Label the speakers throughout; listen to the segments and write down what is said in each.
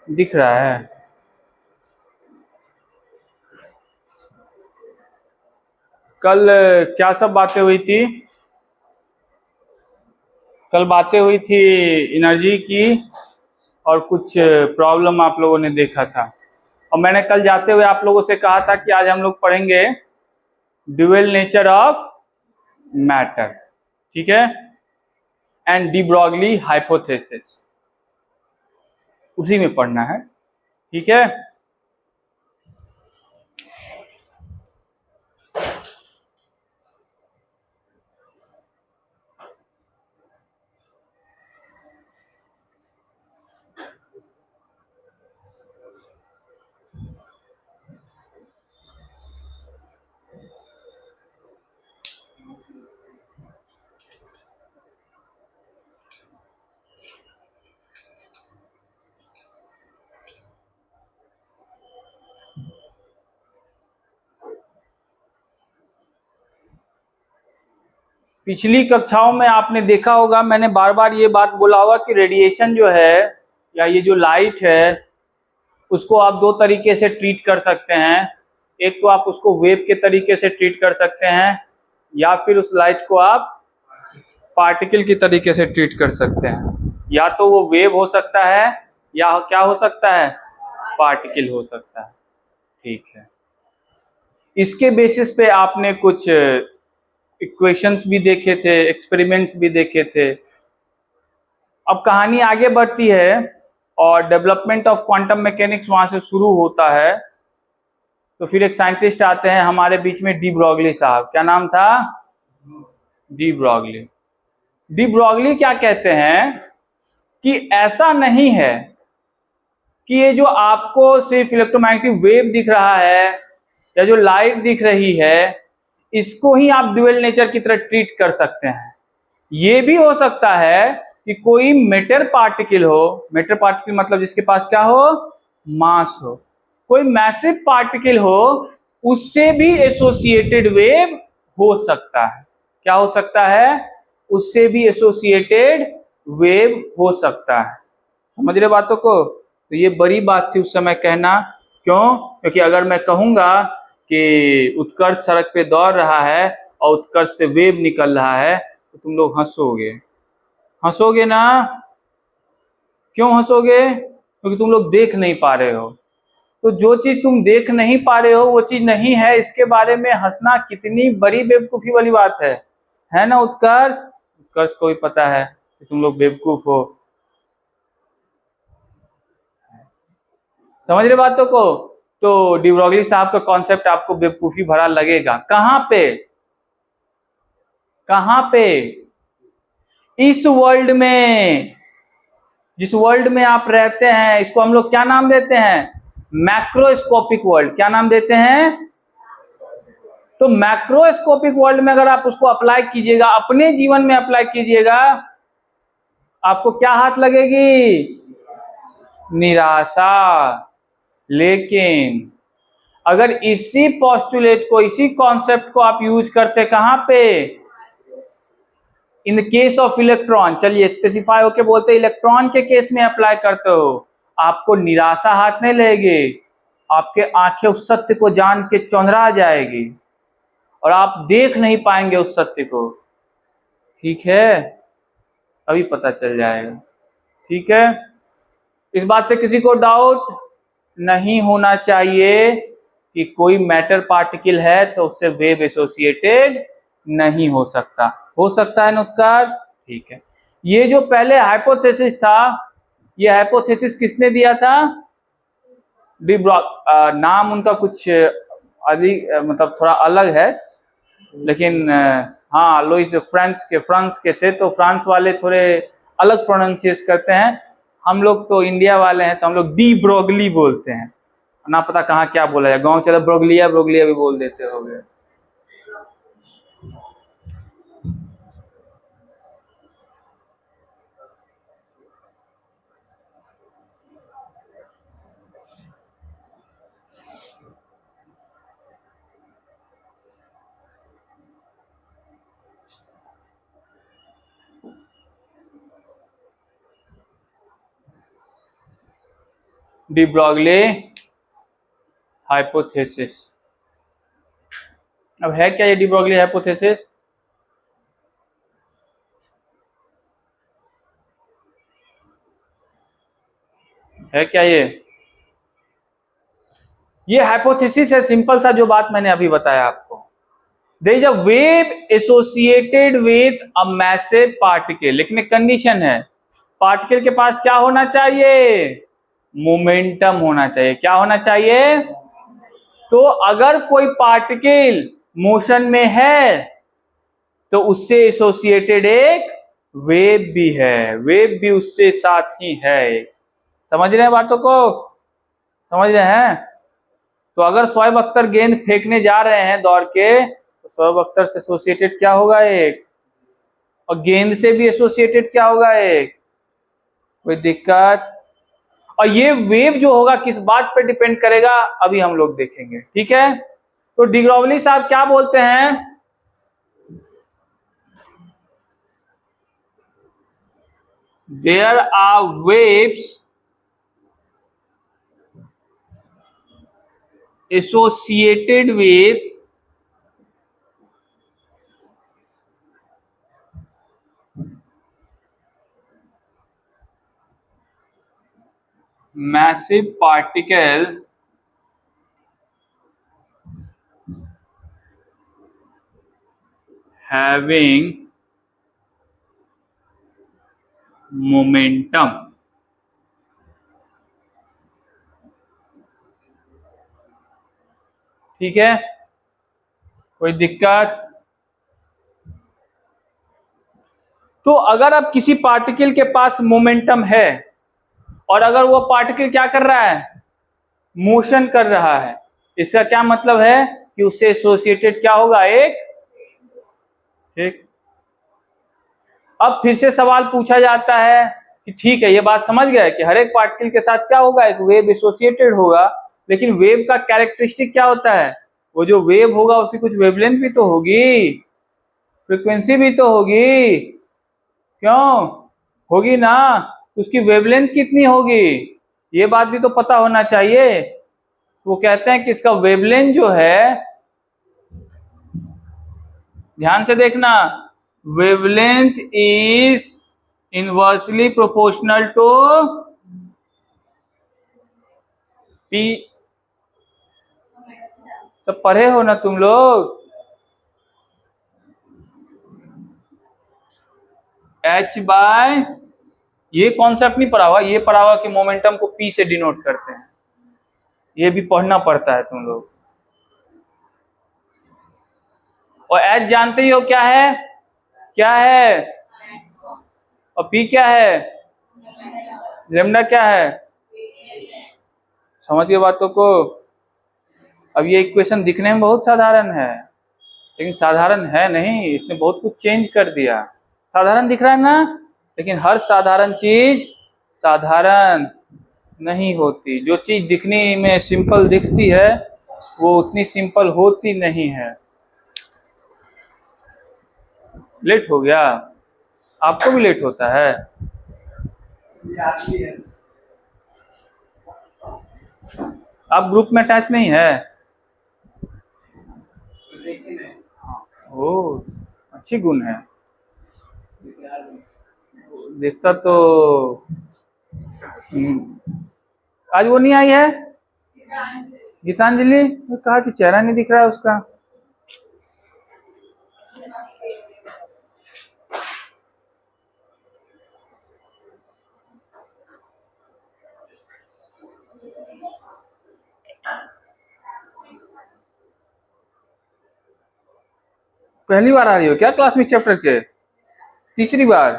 Speaker 1: दिख रहा है। कल क्या सब बातें हुई थी? कल बातें हुई थी एनर्जी की, और कुछ प्रॉब्लम आप लोगों ने देखा था। और मैंने कल जाते हुए आप लोगों से कहा था कि आज हम लोग पढ़ेंगे ड्यूअल नेचर ऑफ मैटर, ठीक है, एंड डी ब्रॉगली हाइपोथेसिस, उसी में पढ़ना है, ठीक है। पिछली कक्षाओं में आपने देखा होगा, मैंने बार बार ये बात बोला होगा कि रेडिएशन जो है, या ये जो लाइट है, उसको आप दो तरीके से ट्रीट कर सकते हैं। एक तो आप उसको वेव के तरीके से ट्रीट कर सकते हैं, या फिर उस लाइट को आप पार्टिकल की तरीके से ट्रीट कर सकते हैं। या तो वो वेव हो सकता है, या क्या हो सकता है, पार्टिकल हो सकता है, ठीक है। इसके बेसिस पे आपने कुछ इक्वेशंस भी देखे थे, एक्सपेरिमेंट्स भी देखे थे। अब कहानी आगे बढ़ती है और डेवलपमेंट ऑफ क्वांटम मैकेनिक्स वहां से शुरू होता है। तो फिर एक साइंटिस्ट आते हैं हमारे बीच में, डी ब्रॉगली साहब। क्या नाम था? De Broglie. डी ब्रॉगली क्या कहते हैं कि ऐसा नहीं है कि ये जो आपको सिर्फ इलेक्ट्रोमैग्नेटिक वेव दिख रहा है, या जो लाइट दिख रही है, इसको ही आप ड्यूअल नेचर की तरह ट्रीट कर सकते हैं। ये भी हो सकता है कि कोई मैटर पार्टिकल हो, मैटर पार्टिकल मतलब जिसके पास क्या हो, मास हो, कोई मैसिव पार्टिकल हो, उससे भी एसोसिएटेड वेव हो सकता है। क्या हो सकता है? उससे भी एसोसिएटेड वेव हो सकता है। समझ रहे बातों को? तो ये बड़ी बात थी उस समय कहना। क्यों? क्योंकि अगर मैं कहूंगा कि उत्कर्ष सड़क पे दौड़ रहा है और उत्कर्ष से वेव निकल रहा है, तो तुम लोग हंसोगे। हंसोगे ना? क्यों हंसोगे? क्योंकि तुम लोग देख नहीं पा रहे हो। तो जो चीज तुम देख नहीं पा रहे हो वो चीज नहीं है, इसके बारे में हंसना कितनी बड़ी बेवकूफी वाली बात है ना उत्कर्ष? उत्कर्ष को भी पता है कि तुम लोग बेवकूफ हो। समझ रहे बातों को? तो डी ब्रॉगली साहब का कॉन्सेप्ट आपको बेवकूफी भरा लगेगा। कहां पे? कहां पे? इस वर्ल्ड में, जिस वर्ल्ड में आप रहते हैं, इसको हम लोग क्या नाम देते हैं? Macroscopic world. क्या नाम देते हैं? तो मैक्रोस्कोपिक वर्ल्ड में अगर आप उसको अप्लाई कीजिएगा, अपने जीवन में अप्लाई कीजिएगा, आपको क्या हाथ लगेगी? निराशा। लेकिन अगर इसी पोस्टुलेट को, इसी कॉन्सेप्ट को आप यूज करते कहां पे? In the case of electron, चलिए स्पेसिफाई होके बोलते इलेक्ट्रॉन के केस में अप्लाई करते हो, आपको निराशा हाथ नहीं लगेगी, आपके आंखें उस सत्य को जान के चौंधरा जाएगी और आप देख नहीं पाएंगे उस सत्य को। ठीक है, अभी पता चल जाएगा। ठीक है, इस बात से किसी को डाउट नहीं होना चाहिए कि कोई मैटर पार्टिकल है तो उससे वेव एसोसिएटेड नहीं हो सकता। हो सकता है उत्कर्ष? ठीक है। ये जो पहले हाइपोथेसिस था, ये हाइपोथेसिस किसने दिया था? डी ब्रॉग। नाम उनका कुछ अधिक मतलब थोड़ा अलग है, लेकिन हाँ, लुइस फ्रांस के थे, तो फ्रांस वाले थोड़े अलग प्रोनाउंसिएट करते हैं। हम लोग तो इंडिया वाले हैं तो हम लोग डी ब्रोगली बोलते हैं, ना पता कहाँ क्या बोला जाए, गाँव चलो ब्रोगलिया ब्रोगलिया भी बोल देते होंगे। De Broglie hypothesis. अब है क्या ये डी ब्रॉगली हाइपोथेसिस? है क्या ये हाइपोथेसिस है, सिंपल सा जो बात मैंने अभी बताया आपको। There is a wave associated with a massive particle, लेकिन एक कंडीशन है, पार्टिकल के पास क्या होना चाहिए? मोमेंटम होना चाहिए। क्या होना चाहिए? तो अगर कोई पार्टिकल मोशन में है तो उससे एसोसिएटेड एक वेव भी है, वेव भी उससे साथ ही है। समझ रहे हैं बातों को? समझ रहे हैं? तो अगर शोएब अख्तर गेंद फेंकने जा रहे हैं दौड़ के, तो शोएब अख्तर से एसोसिएटेड क्या होगा? एक। और गेंद से भी एसोसिएटेड क्या होगा? एक। कोई दिक्कत? और ये वेव जो होगा किस बात पे डिपेंड करेगा, अभी हम लोग देखेंगे। ठीक है? तो डी ब्रॉगली साहब क्या बोलते हैं? There are waves associated with massive particle having momentum। ठीक है? कोई दिक्कत? तो अगर अब किसी पार्टिकल के पास मोमेंटम है और अगर वो पार्टिकल क्या कर रहा है? मोशन कर रहा है, इसका क्या मतलब है कि उससे एसोसिएटेड क्या होगा? एक। ठीक। अब फिर से सवाल पूछा जाता है कि ठीक है, ये बात समझ गया कि हर एक पार्टिकल के साथ क्या होगा? एक वेव एसोसिएटेड होगा, लेकिन वेव का कैरेक्टरिस्टिक क्या होता है? वो जो वेव होगा उसकी कुछ वेवलेंथ भी तो होगी, फ्रीक्वेंसी भी तो होगी। क्यों होगी ना? उसकी वेवलेंथ कितनी होगी, ये बात भी तो पता होना चाहिए। वो कहते हैं कि इसका वेवलेंथ जो है, ध्यान से देखना, wavelength is inversely proportional to p. सब पढ़े हो ना तुम लोग? एच बाय, ये कॉन्सेप्ट नहीं पढ़ा हुआ, ये पढ़ा हुआ कि मोमेंटम को पी से डिनोट करते हैं, ये भी पढ़ना पड़ता है तुम लोग। और एच जानते ही हो क्या है? क्या है? और पी क्या है? लेमडा क्या है? समझ गए बातों को? अब ये इक्वेशन दिखने में बहुत साधारण है, लेकिन साधारण है नहीं, इसने बहुत कुछ चेंज कर दिया। साधारण दिख रहा है ना, लेकिन हर साधारण चीज साधारण नहीं होती। जो चीज दिखने में सिंपल दिखती है वो उतनी सिंपल होती नहीं है। लेट हो गया? आपको भी लेट होता है? आप ग्रुप में अटैच नहीं है? ओ, अच्छी गुण है। देखता तो आज वो नहीं आई है गीतांजलि, कहा कि चेहरा नहीं दिख रहा है उसका। पहली बार आ रही हो क्या क्लास में चैप्टर के? तीसरी बार?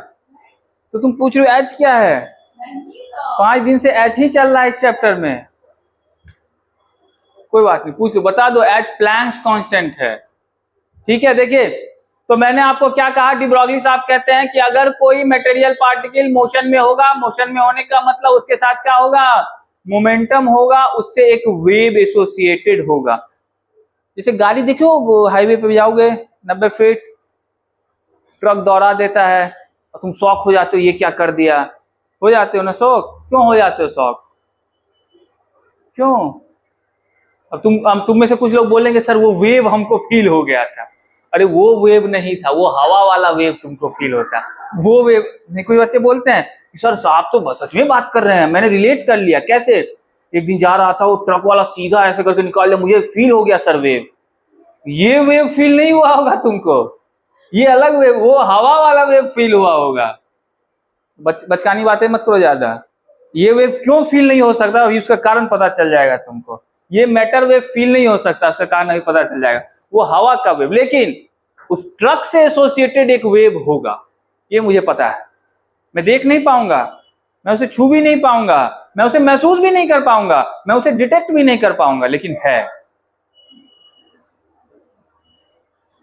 Speaker 1: तो तुम पूछ रहे हो एच क्या है? 5 दिन से एच ही चल रहा है इस चैप्टर में। कोई बात नहीं, पूछो, बता दो। एच प्लैंक्स कांस्टेंट है। ठीक है? देखिए, तो मैंने आपको क्या कहा, डी ब्रॉगली साहब कहते हैं कि अगर कोई मटेरियल पार्टिकल मोशन में होगा, मोशन में होने का मतलब उसके साथ क्या होगा? मोमेंटम होगा, उससे एक वेव एसोसिएटेड होगा। जैसे गाड़ी देखो, हाईवे पे जाओगे 90 फीट, ट्रक दौड़ा देता है और तुम शौक हो जाते हो, ये क्या कर दिया? हो जाते हो ना शौक? क्यों हो जाते हो शौक? क्यों? अब तुम में से कुछ लोग बोलेंगे सर वो वेव हमको फील हो गया था। अरे वो वेव नहीं था, वो हवा वाला वेव तुमको फील होता। वो वेव नहीं। कुछ बच्चे बोलते हैं सर आप तो सच में बात कर रहे हैं, मैंने रिलेट कर लिया। कैसे? एक दिन जा रहा था, वो ट्रक वाला सीधा ऐसे करके निकाल लिया, मुझे फील हो गया सर वेव। ये वेव फील नहीं हुआ होगा तुमको, ये अलग वेव, वो हवा वाला वेव फील हुआ होगा। बचकानी बातें मत करो ज्यादा। ये वेव क्यों फील नहीं हो सकता, अभी उसका कारण पता चल जाएगा तुमको। ये मैटर वेव फील नहीं हो सकता, उसका कारण अभी पता चल जाएगा। वो हवा का वेव, लेकिन उस ट्रक से एसोसिएटेड एक वेव होगा, ये मुझे पता है। मैं देख नहीं पाऊंगा, मैं उसे छू भी नहीं पाऊंगा, मैं उसे महसूस भी नहीं कर पाऊंगा, मैं उसे डिटेक्ट भी नहीं कर पाऊंगा, लेकिन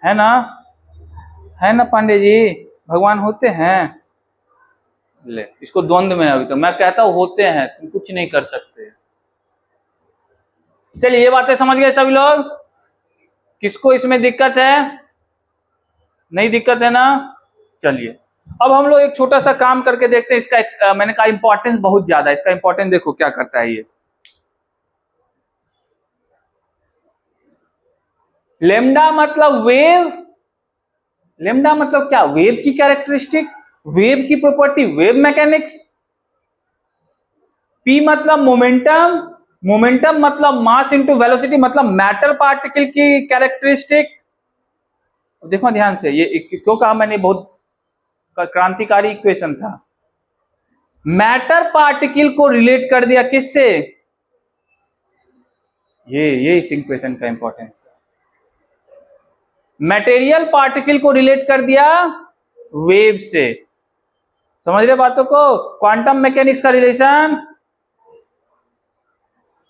Speaker 1: है ना? है ना पांडे जी? भगवान होते हैं। ले, इसको द्वंद में अभी तो मैं कहता हूं होते हैं, तुम कुछ नहीं कर सकते। चलिए ये बातें समझ गए सभी लोग? किसको इसमें दिक्कत है? नहीं दिक्कत है ना? चलिए अब हम लोग एक छोटा सा काम करके देखते हैं। इसका मैंने कहा इंपॉर्टेंस बहुत ज्यादा है। इसका इंपॉर्टेंस देखो क्या करता है ये। लेमडा मतलब वेव। लेमडा मतलब क्या? वेव की कैरेक्टरिस्टिक, वेव की प्रॉपर्टी, वेव मैकेनिक्स। पी मतलब मोमेंटम, मोमेंटम मतलब मास इनटू वेलोसिटी, मतलब मैटर पार्टिकल की कैरेक्टरिस्टिक। देखो ध्यान से, ये क्यों कहा मैंने, बहुत क्रांतिकारी इक्वेशन था। मैटर पार्टिकल को रिलेट कर दिया किससे? ये इस इक्वेशन का इंपॉर्टेंस है। मटेरियल पार्टिकल को रिलेट कर दिया वेव से। समझ रहे बातों को? क्वांटम मैकेनिक्स का रिलेशन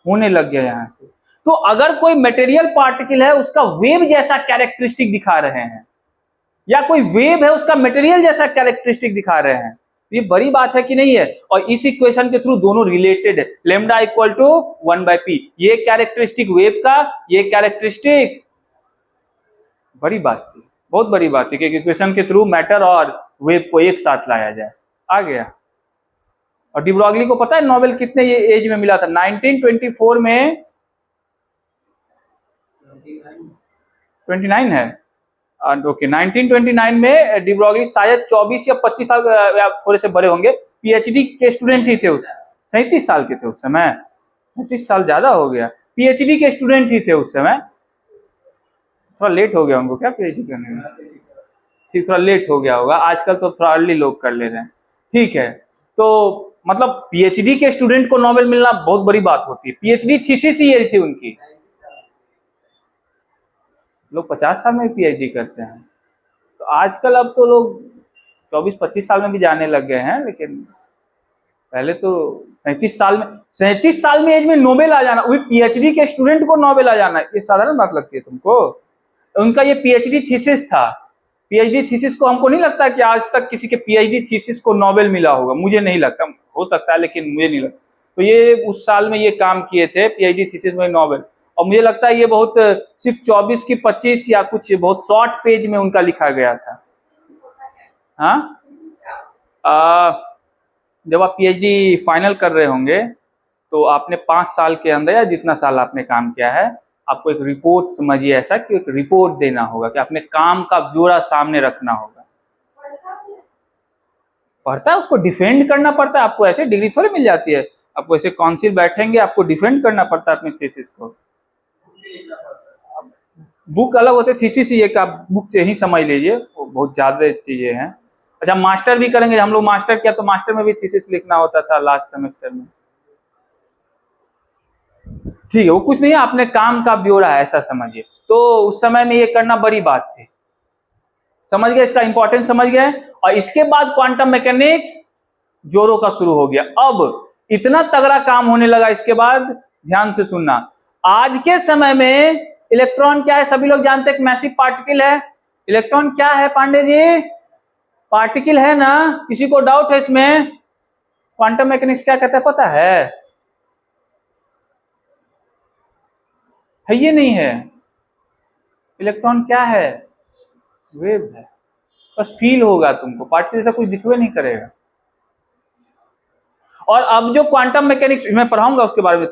Speaker 1: होने लग गया यहां से। तो अगर कोई मटेरियल पार्टिकल है उसका वेव जैसा कैरेक्टरिस्टिक दिखा रहे हैं, या कोई वेव है उसका मटेरियल जैसा कैरेक्टरिस्टिक दिखा रहे हैं, ये बड़ी बात है कि नहीं है? और इस इक्वेशन के थ्रू दोनों रिलेटेड है। लेमडा इक्वल टू 1/p, ये कैरेक्टरिस्टिक वेव का, ये कैरेक्टरिस्टिक। बड़ी बात थी, बहुत बड़ी बात थी कि इक्वेशन के थ्रू मैटर और वेव को एक साथ लाया जाए। आ गया। और डी ब्रॉगली को पता है नोबेल कितने ये एज में मिला था? 1924 में। 29 है। ओके 1929 में डी ब्रॉगली शायद 24 या 25 साल, थोड़े से बड़े होंगे, पीएचडी के स्टूडेंट ही थे उस 37 साल के थे उस समय। 25 साल ज्यादा हो गया। पीएचडी के स्टूडेंट ही थे उस समय। थोड़ा लेट हो गया उनको क्या पीएचडी करने में? ठीक, थोड़ा लेट हो गया होगा। आजकल तो थोड़ा अर्ली लोग कर ले रहे हैं। ठीक है, तो मतलब पीएचडी के स्टूडेंट को नोबेल मिलना बहुत बड़ी बात होती है। पीएचडी थीसिस ही थी उनकी। लोग 50 साल में पीएचडी करते हैं। तो आजकल अब तो लोग 24-25 साल में भी जाने लग गए हैं, लेकिन पहले तो 37 साल में एज में नोबेल आ जाना, वही पीएचडी के स्टूडेंट को नोबेल आ जाना, ये साधारण बात लगती है तुमको? उनका ये पीएचडी थीसिस था। पीएचडी थीसिस को हमको नहीं लगता कि आज तक किसी के पीएचडी थीसिस को नोबेल मिला होगा, मुझे नहीं लगता, हो सकता है लेकिन मुझे नहीं लगता। तो ये उस साल में ये काम किए थे, पीएचडी थीसिस में नोबेल। और मुझे लगता है ये बहुत सिर्फ 24 की 25 या कुछ बहुत शॉर्ट पेज में उनका लिखा गया था। हाँ, जब आप पीएचडी फाइनल कर रहे होंगे तो आपने 5 साल के अंदर या जितना साल आपने काम किया है, आपको एक रिपोर्ट, समझिए ऐसा कि एक रिपोर्ट देना होगा कि अपने काम का ब्यौरा सामने रखना होगा। पढ़ता है, उसको डिफेंड करना पड़ता है। आपको ऐसे डिग्री थोड़ी मिल जाती है, आपको ऐसे काउंसिल बैठेंगे, आपको डिफेंड करना पड़ता है अपने थीसिस को। बुक अलग होते, थीसिस ही एक आप बुक से ही समझ लीजिए, वो बहुत ज्यादा चीजें हैं। अच्छा, मास्टर भी करेंगे, हम लोग मास्टर किया तो मास्टर में भी थीसिस लिखना होता था लास्ट सेमेस्टर में। ठीक है, वो कुछ नहीं है, अपने काम का ब्यौरा है, ऐसा समझिए। तो उस समय में ये करना बड़ी बात थी। समझ गए इसका इंपॉर्टेंस? समझ गए। और इसके बाद क्वांटम मैकेनिक्स जोरों का शुरू हो गया। अब इतना तगड़ा काम होने लगा इसके बाद, ध्यान से सुनना। आज के समय में इलेक्ट्रॉन क्या है? सभी लोग जानते हैं कि मैसिव पार्टिकल है। इलेक्ट्रॉन क्या है पांडे जी? पार्टिकल है ना? किसी को डाउट है इसमें? क्वांटम मैकेनिक्स क्या कहता है पता है? ये नहीं है। इलेक्ट्रॉन क्या है? वेव है। बस फील होगा तुमको, पार्टिकल से कुछ दिखवे नहीं करेगा। और अब जो क्वांटम मैकेनिक्स मैं पढ़ाऊंगा उसके बारे में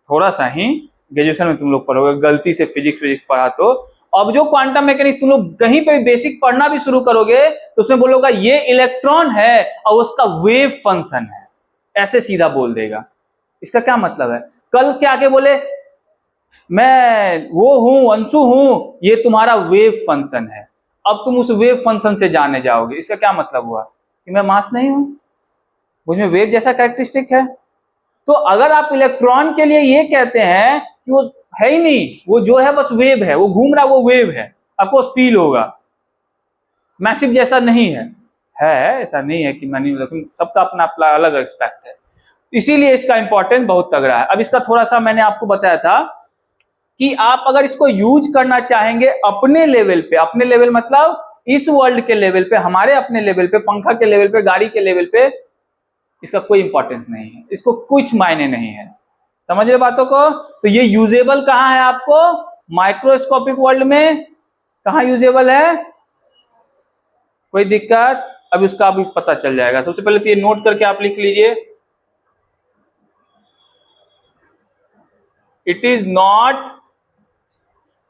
Speaker 1: थोड़ा सा ही ग्रेजुएशन में तुम लोग पढ़ोगे, गलती से फिजिक्स पढ़ा तो। अब जो क्वांटम मैकेनिक्स तुम लोग कहीं पे बेसिक पढ़ना भी शुरू करोगे तो उसमें बोलोगा ये इलेक्ट्रॉन है और उसका वेव फंक्शन है, ऐसे सीधा बोल देगा। इसका क्या मतलब है? कल क्या के बोले मैं वो हूं, अंशु हूं, ये तुम्हारा वेव फंक्शन है। अब तुम उस वेव फंक्शन से जाने जाओगे, इसका क्या मतलब हुआ कि मैं मास नहीं हूं, मुझमें वेव जैसा कैरेक्टरिस्टिक है। तो अगर आप इलेक्ट्रॉन के लिए ये कहते हैं कि वो है ही नहीं, वो जो है बस वेव है, वो घूम रहा, वो वेव है, आपको फील होगा, मैसिव जैसा नहीं है। ऐसा नहीं है कि मैं नहीं, लेकिन सबका अपना अपना अलग एस्पेक्ट है, इसीलिए इसका इंपॉर्टेंस बहुत तगड़ा है। अब इसका थोड़ा सा मैंने आपको बताया था कि आप अगर इसको यूज करना चाहेंगे अपने लेवल पे, अपने लेवल मतलब इस वर्ल्ड के लेवल पे, हमारे अपने लेवल पे, पंखा के लेवल पे, गाड़ी के लेवल पे, इसका कोई इंपॉर्टेंस नहीं है, इसको कुछ मायने नहीं है। समझ रहे बातों को? तो ये यूजेबल कहां है आपको? माइक्रोस्कोपिक वर्ल्ड में कहां यूजेबल है? कोई दिक्कत? अब इसका भी पता चल जाएगा। सबसे पहले तो ये नोट करके आप लिख लीजिए, it is not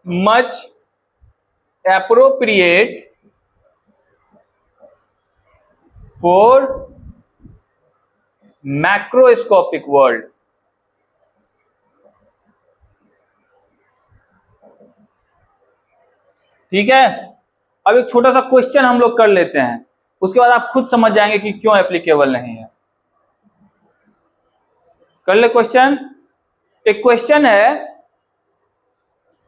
Speaker 1: much appropriate for macroscopic world। ठीक है, अब एक छोटा सा क्वेश्चन हम लोग कर लेते हैं, उसके बाद आप खुद समझ जाएंगे कि क्यों एप्लीकेबल नहीं है। कर ले क्वेश्चन। एक क्वेश्चन है,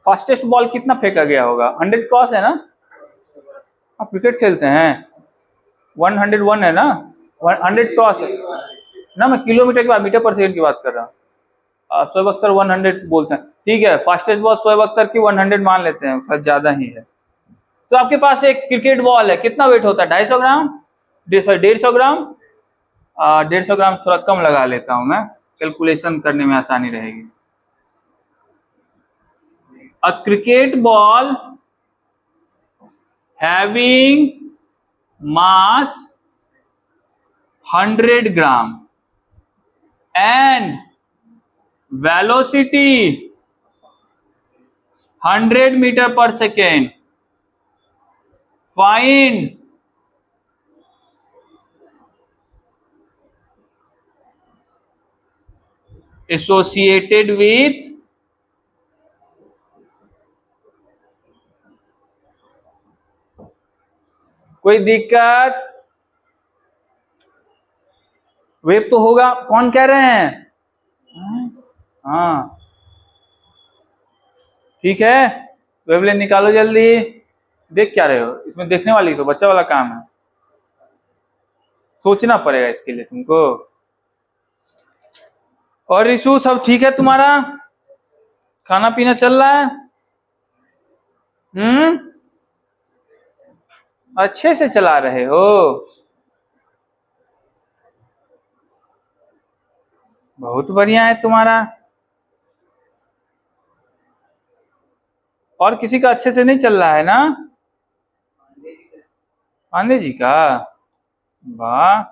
Speaker 1: फास्टेस्ट बॉल कितना फेंका गया होगा? 100 क्रॉस है ना? आप क्रिकेट खेलते हैं, 101 है ना? 100 क्रॉस है ना? मैं किलोमीटर की बात, मीटर पर सेकंड की बात कर रहा हूँ। शोएब अख्तर 100 बोलते हैं, ठीक है, फास्टेस्ट बॉल शोएब अख्तर की 100 मान लेते हैं, उसका ज्यादा ही है। तो आपके पास एक क्रिकेट बॉल है, कितना वेट होता है? 250 ग्राम, 150 ग्राम, 150 ग्राम थोड़ा कम लगा लेता हूं मैं, कैलकुलेशन करने में आसानी रहेगी। A cricket ball having mass 100 gram and velocity 100 metre per second, find associated with कोई दिक्कत? वेव तो होगा, कौन कह रहे हैं? हाँ ठीक है, वेवलेंथ निकालो जल्दी। देख क्या रहे हो? इसमें देखने वाली तो बच्चा वाला काम है, सोचना पड़ेगा इसके लिए तुमको। और रिशु सब ठीक है तुम्हारा? खाना पीना चल रहा है? अच्छे से चला रहे हो? बहुत बढ़िया है तुम्हारा। और किसी का अच्छे से नहीं चल रहा है ना? पांडे जी का? वाह,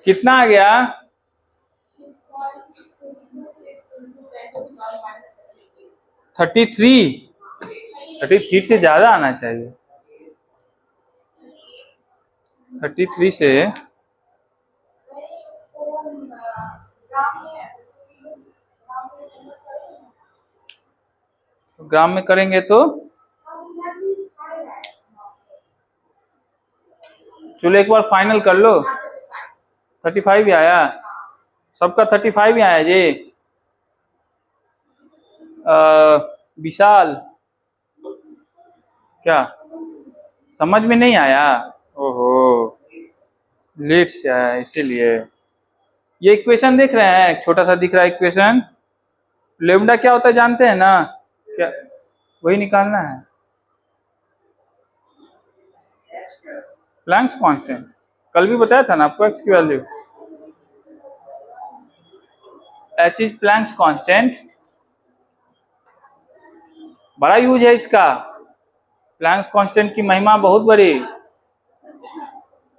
Speaker 1: कितना आ गया? 33 से ज्यादा आना चाहिए। 33 से ग्राम में करेंगे तो चलो एक बार फाइनल कर लो। 35 ही आया, सबका 35 ही आया जी। विशाल क्या समझ में नहीं आया? ओहो, लेट से आया इसीलिए। ये इक्वेशन देख रहे हैं, छोटा सा दिख रहा है इक्वेशन। लेमडा क्या होता है जानते हैं ना? क्या वही निकालना है, प्लैंक्स कांस्टेंट। कल भी बताया था ना आपको, एक्स की value H is Planck's constant. बड़ा यूज है इसका, प्लैंक्स कांस्टेंट की महिमा बहुत बड़ी।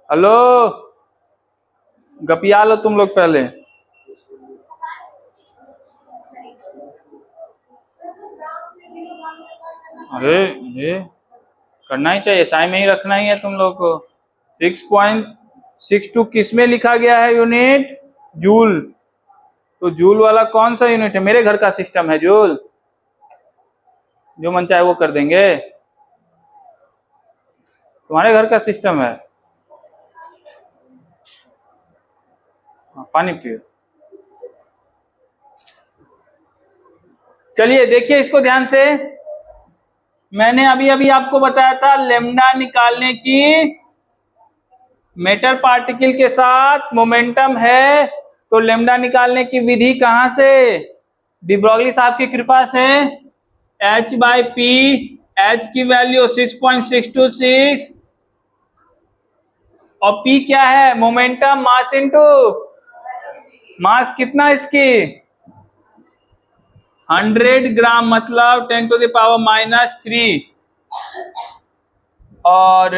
Speaker 1: हेलो, गपिया लो तुम लोग पहले। अरे ये करना ही चाहिए, साई में ही रखना ही है तुम लोग को। 6.62 किस में लिखा गया है यूनिट? जूल। तो जूल वाला कौन सा यूनिट है? मेरे घर का सिस्टम है जूल, जो मन चाहे वो कर देंगे। तुम्हारे घर का सिस्टम है। पानी पियो। चलिए देखिए इसको ध्यान से। मैंने अभी अभी आपको बताया था लेमडा निकालने की, मेटर पार्टिकल के साथ मोमेंटम है, तो लेमडा निकालने की विधि कहां से? डी ब्रॉगली साहब की कृपा से। H बाई पी, H की वैल्यू 6.626 और P क्या है? Momentum mass into mass. कितना इसकी? 100 ग्राम, मतलब 10⁻³ और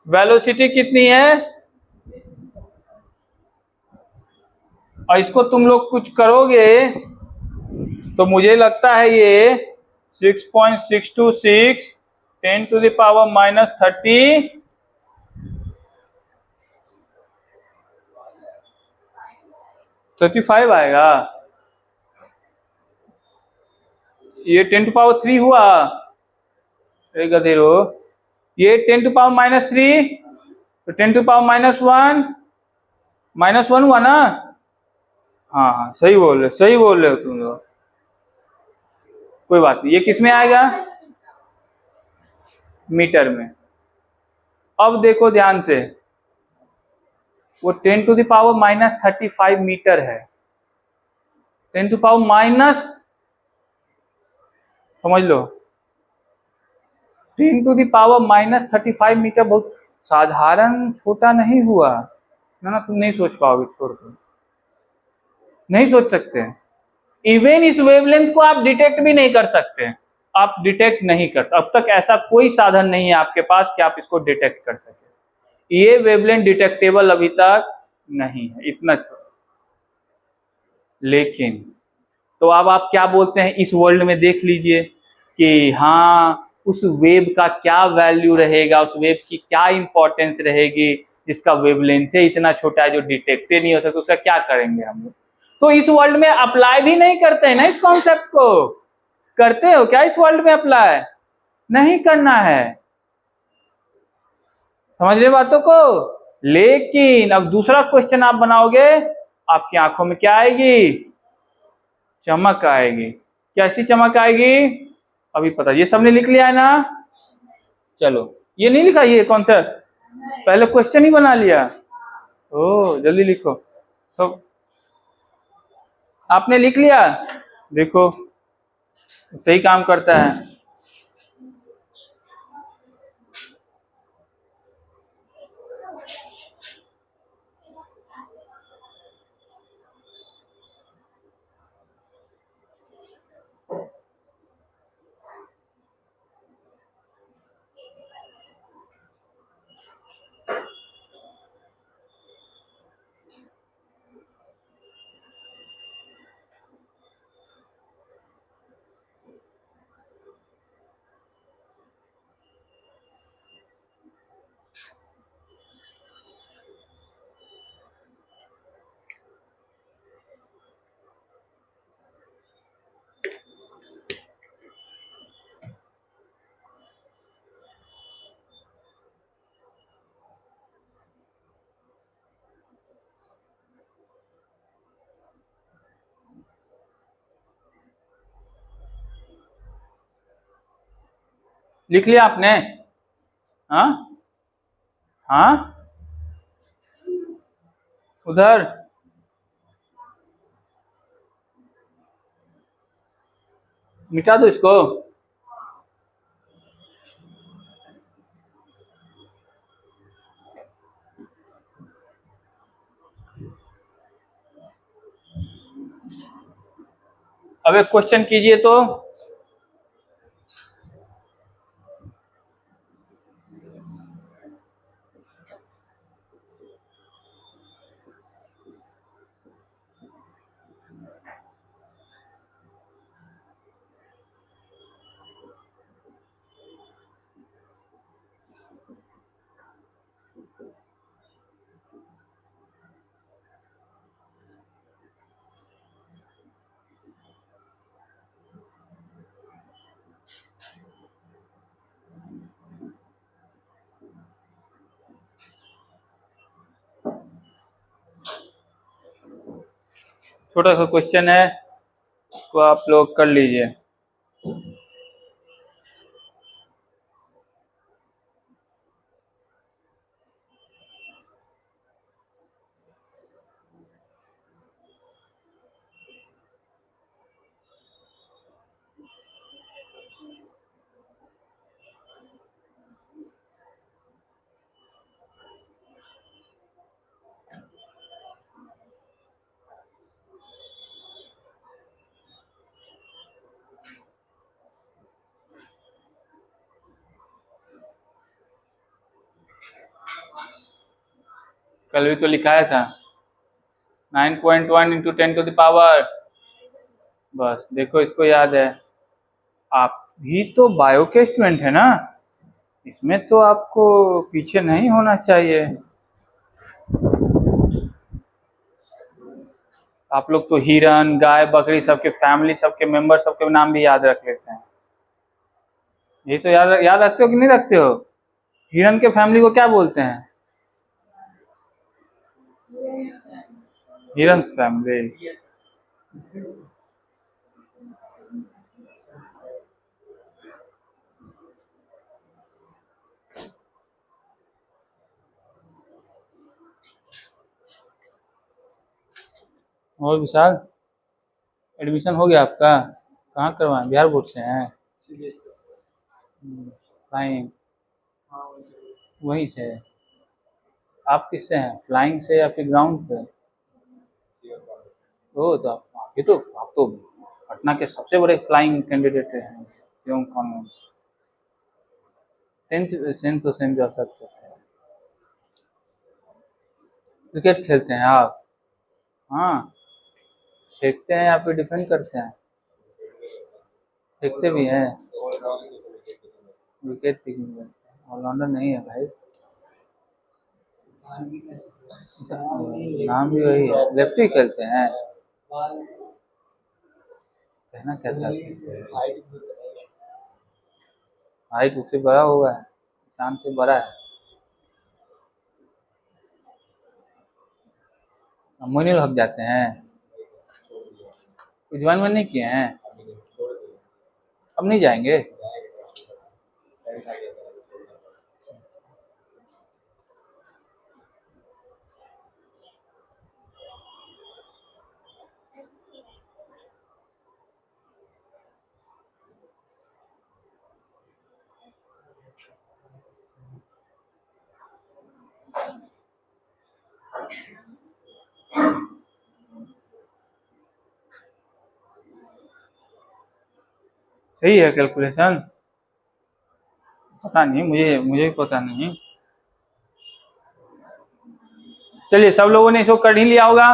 Speaker 1: वेलोसिटी कितनी है? और इसको तुम लोग कुछ करोगे तो मुझे लगता है ये 6.626 10⁻³ 35 आएगा। ये 10⁻³ हुआ। गधेरो, ये 10⁻³ तो 10⁻⁻1 -1 हुआ ना? हाँ हाँ सही बोल रहे, सही बोल रहे हो तुम लोग। कोई बात नहीं, ये किस में आएगा? मीटर में। अब देखो ध्यान से, वो 10⁻⁻35 मीटर है। 10⁻⁻, समझ लो, 10⁻⁻35 मीटर बहुत साधारण छोटा नहीं हुआ ना। तुम नहीं सोच पाओगे, छोड़ दो, नहीं सोच सकते। इवन इस वेवलेंथ को आप डिटेक्ट भी नहीं कर सकते। आप डिटेक्ट नहीं कर, अब तक ऐसा कोई साधन नहीं है आपके पास कि आप इसको डिटेक्ट कर सके। ये वेवलेंथ डिटेक्टेबल अभी तक नहीं है, इतना छोटा। लेकिन तो अब आप क्या बोलते हैं, इस वर्ल्ड में देख लीजिए कि हाँ उस वेव का क्या वैल्यू रहेगा, उस वेव की क्या इंपॉर्टेंस रहेगी जिसका वेवलेंथ है इतना छोटा है जो डिटेक्ट ही नहीं हो सकता, उसका क्या करेंगे हम लोग? तो इस वर्ल्ड में अप्लाई भी नहीं करते हैं ना इस कॉन्सेप्ट को। करते हो क्या इस वर्ल्ड में अप्लाई? नहीं करना है, समझ रहे बातों को। लेकिन अब दूसरा क्वेश्चन आप बनाओगे, आपकी आंखों में क्या आएगी? चमक आएगी। कैसी चमक आएगी? अभी पता, ये सबने लिख लिया है ना? चलो, ये नहीं लिखा ये कॉन्सेप्ट, पहले क्वेश्चन ही बना लिया। ओ जल्दी लिखो सब, आपने लिख लिया। देखो सही काम करता है। लिख लिया आपने? हाँ हाँ, उधर मिटा दो इसको। अब एक क्वेश्चन कीजिए तो। छोटा सा क्वेश्चन है, इसको आप लोग कर लीजिए। कल भी तो लिखाया था 9.1 इंटू 10⁻। बस देखो, इसको याद है। आप भी तो बायो के स्टूडेंट है ना, इसमें तो आपको पीछे नहीं होना चाहिए। आप लोग तो हिरन, गाय, बकरी, सबके फैमिली, सबके मेंबर, सबके नाम भी याद रख लेते हैं। ये तो याद याद रखते हो कि नहीं रखते हो? हिरन के फैमिली को क्या बोलते हैं? Heron's family. और विशाल, एडमिशन हो गया आपका? कहाँ करवाएं? बिहार बोर्ड से हैं? फ्लाइंग, वहीं से। आप किससे हैं, फ्लाइंग से या फिर ग्राउंड पे? ओ, तो आप तो पटना के सबसे बड़े फ्लाइंग कैंडिडेट हैं, शिवम कॉन्वेंट से। सेंट तो सेंट जोसेफ से थे। क्रिकेट खेलते हैं आप? हाँ। फेंकते हैं या फिर डिफेंड करते हैं? फेंकते भी हैं। विकेट कीपिंग करते हैं, ऑलराउंडर नहीं है भाई। नाम भी वही है, लेफ्टी खेलते हैं। कहना क्या चाहते हैं? हाइट उससे बड़ा होगा, चांद से बड़ा है। मोइनुल हक जाते हैं? ज्वाइन में नहीं किए हैं? अब नहीं जाएंगे? सही है कैलकुलेशन? पता नहीं, मुझे भी पता नहीं। चलिए, सब लोगों ने इसको कर ही लिया होगा।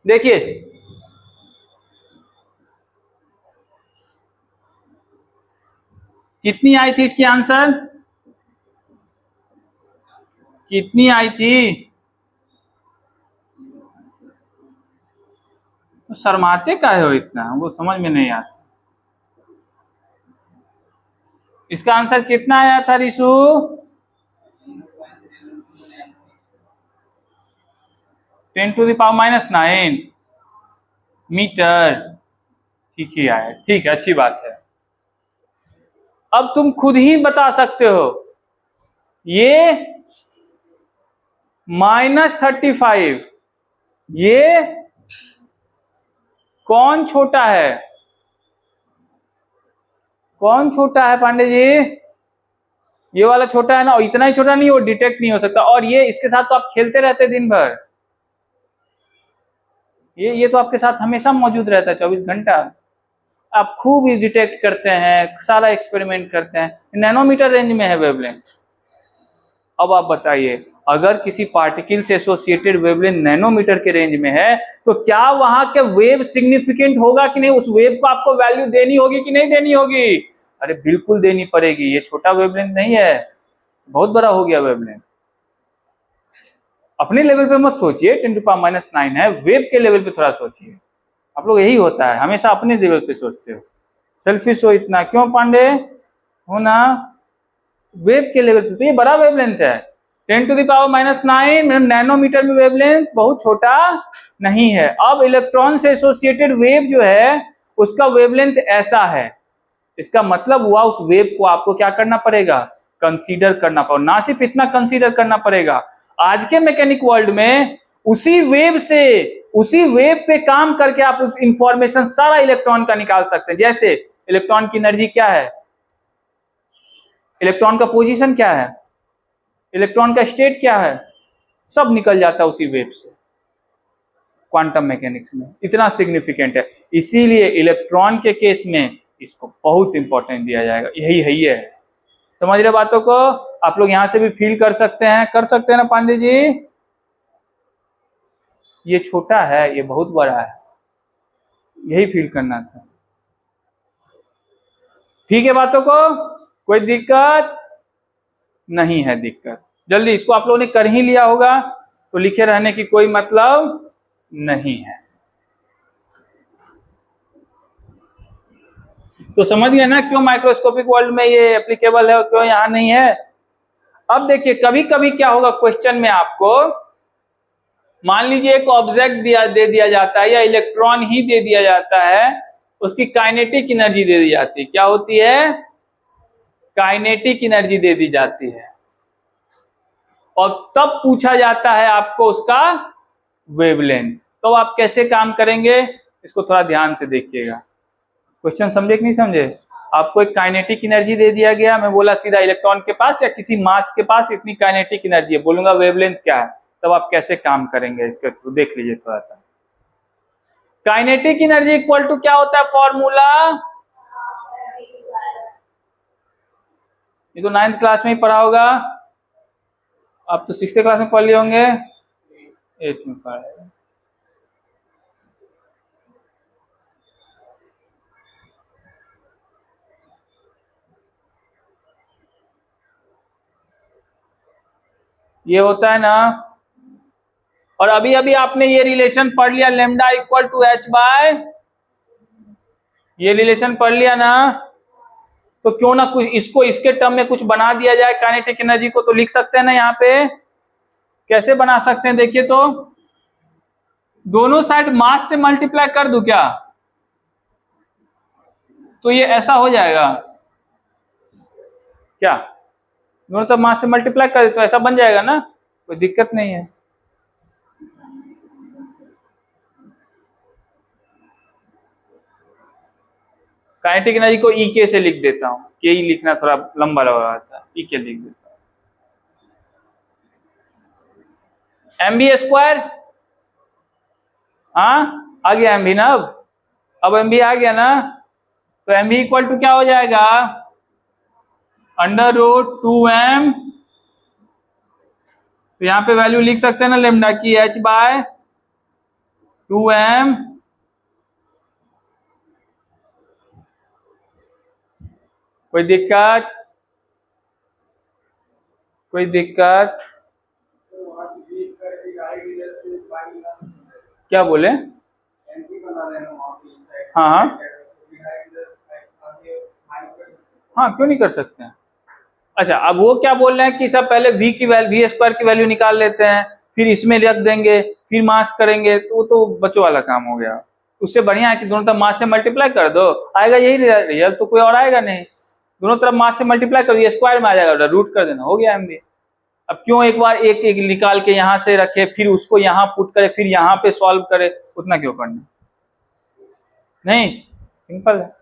Speaker 1: देखिए, कितनी आई थी इसकी आंसर? कितनी आई थी? तो शर्माते काहे हो इतना, हमको समझ में नहीं आता। इसका आंसर कितना आया था रिशु? 10⁻⁹ मीटर। ठीक ही आया, ठीक है, अच्छी बात है। अब तुम खुद ही बता सकते हो, ये -35, ये कौन छोटा है? कौन छोटा है पांडे जी? ये वाला छोटा है ना, और इतना ही छोटा नहीं, वो डिटेक्ट नहीं हो सकता। और ये इसके साथ तो आप खेलते रहते दिन भर, ये तो आपके साथ हमेशा मौजूद रहता है 24 घंटा। आप खूब ही डिटेक्ट करते हैं, सारा एक्सपेरिमेंट करते हैं, नैनोमीटर रेंज में है वेवलेंथ। अब आप बताइए, अगर किसी पार्टिकल से एसोसिएटेड वेवलेंथ नैनोमीटर के रेंज में है, तो क्या वहां के वेव सिग्निफिकेंट होगा कि नहीं? उस वेव को आपको वैल्यू देनी होगी कि नहीं देनी होगी? अरे बिल्कुल देनी पड़ेगी, ये छोटा वेवलेंथ नहीं है, बहुत बड़ा हो गया वेवलेंथ। अपने लेवल पे मत सोचिए 10⁻⁹ है, वेव के लेवल पे थोड़ा सोचिए। आप लोग यही होता है, हमेशा अपने लेवल पे सोचते हो, सेल्फिश हो इतना क्यों पांडे हो ना? वेव के लेवल पे, तो ये बड़ा वेवलेंथ है 10⁻⁹ नैनोमीटर में वेवलेंथ बहुत छोटा नहीं है। अब इलेक्ट्रॉन से एसोसिएटेड वेव जो है उसका वेवलेंथ ऐसा है, इसका मतलब हुआ उस वेव को आपको क्या करना पड़ेगा? कंसीडर करना पड़ेगा। ना सिर्फ इतना कंसीडर करना पड़ेगा, आज के मैकेनिक वर्ल्ड में उसी वेव पे काम करके आप उस इंफॉर्मेशन सारा इलेक्ट्रॉन का निकाल सकते हैं। जैसे इलेक्ट्रॉन की एनर्जी क्या है, इलेक्ट्रॉन का पोजीशन क्या है, इलेक्ट्रॉन का स्टेट क्या है, सब निकल जाता है उसी वेव से। क्वांटम मैकेनिक्स में इतना सिग्निफिकेंट है, इसीलिए इलेक्ट्रॉन के केस में इसको बहुत इंपॉर्टेंस दिया जाएगा। यही है, ये है। समझ रहे बातों को? आप लोग यहां से भी फील कर सकते हैं ना पांडे जी? ये छोटा है, ये बहुत बड़ा है, यही फील करना था। ठीक है बातों को? कोई दिक्कत नहीं है? दिक्कत जल्दी, इसको आप लोगों ने कर ही लिया होगा, तो लिखे रहने की कोई मतलब नहीं है। तो समझ गए ना क्यों माइक्रोस्कोपिक वर्ल्ड में ये एप्लीकेबल है और क्यों यहां नहीं है? अब देखिए, कभी कभी क्या होगा क्वेश्चन में, आपको मान लीजिए एक ऑब्जेक्ट दे दिया जाता है या इलेक्ट्रॉन ही दे दिया जाता है, उसकी काइनेटिक एनर्जी दे दी जाती है। क्या होती है? काइनेटिक एनर्जी दे दी जाती है, और तब पूछा जाता है आपको उसका वेवलेंथ। तो आप कैसे काम करेंगे, इसको थोड़ा ध्यान से देखिएगा। क्वेश्चन समझे कि नहीं समझे? आपको एक काइनेटिक एनर्जी दे दिया गया, मैं बोला सीधा इलेक्ट्रॉन के पास या किसी मास के पास इतनी काइनेटिक एनर्जी है, बोलूंगा वेवलेंथ क्या है, तब आप कैसे काम करेंगे इसके थ्रू देख लीजिए थोड़ा सा। काइनेटिक एनर्जी इक्वल टू क्या होता है फॉर्मूला? ये तो 9th क्लास में ही पढ़ा होगा, आप तो 6th क्लास में पढ़ लिए होंगे, 8th में पढ़ा है। ये होता है ना, और अभी अभी आपने ये रिलेशन पढ़ लिया, lambda equal to h by, ये रिलेशन पढ़ लिया ना, तो क्यों ना कुछ इसको इसके टर्म में कुछ बना दिया जाए। काइनेटिक एनर्जी को तो लिख सकते हैं ना यहाँ पे, कैसे बना सकते हैं देखिए, तो दोनों साइड मास से मल्टीप्लाई कर दूं क्या, तो ये ऐसा हो जाएगा क्या? दोनों तरफ मास से मल्टीप्लाई कर दे तो ऐसा बन जाएगा ना, कोई दिक्कत नहीं है। काइनेटिक एनर्जी को ई के से लिख देता हूं, के ई लिखना थोड़ा लंबा लग रहा था, ई के लिख देता हूं। mv², हाँ आ गया mv ना, अब mv आ गया ना, तो mv इक्वल टू क्या हो जाएगा? √2m, तो यहाँ पे वैल्यू लिख सकते हैं ना लेमडा की, h/2m। कोई दिक्कत? कोई दिक्कत? क्या बोले? हाँ हाँ हाँ, क्यों नहीं कर सकते हैं? अच्छा, अब वो क्या बोल रहे हैं कि सब पहले v² की वैल्यू निकाल लेते हैं, फिर इसमें रख देंगे, फिर मास करेंगे, तो वो तो बच्चों वाला काम हो गया। उससे बढ़िया है कि दोनों तरफ मास से मल्टीप्लाई कर दो, आएगा यही रिजल्ट, तो कोई और आएगा नहीं। दोनों तरफ मास से मल्टीप्लाई कर दो, ये स्क्वायर में आ जाएगा, रूट कर देना, हो गया एमबी। अब क्यों एक बार एक एक निकाल के यहां से रखे, फिर उसको यहां पुट करे, फिर यहां पे सॉल्व करे, उतना क्यों करना, नहीं, सिंपल है।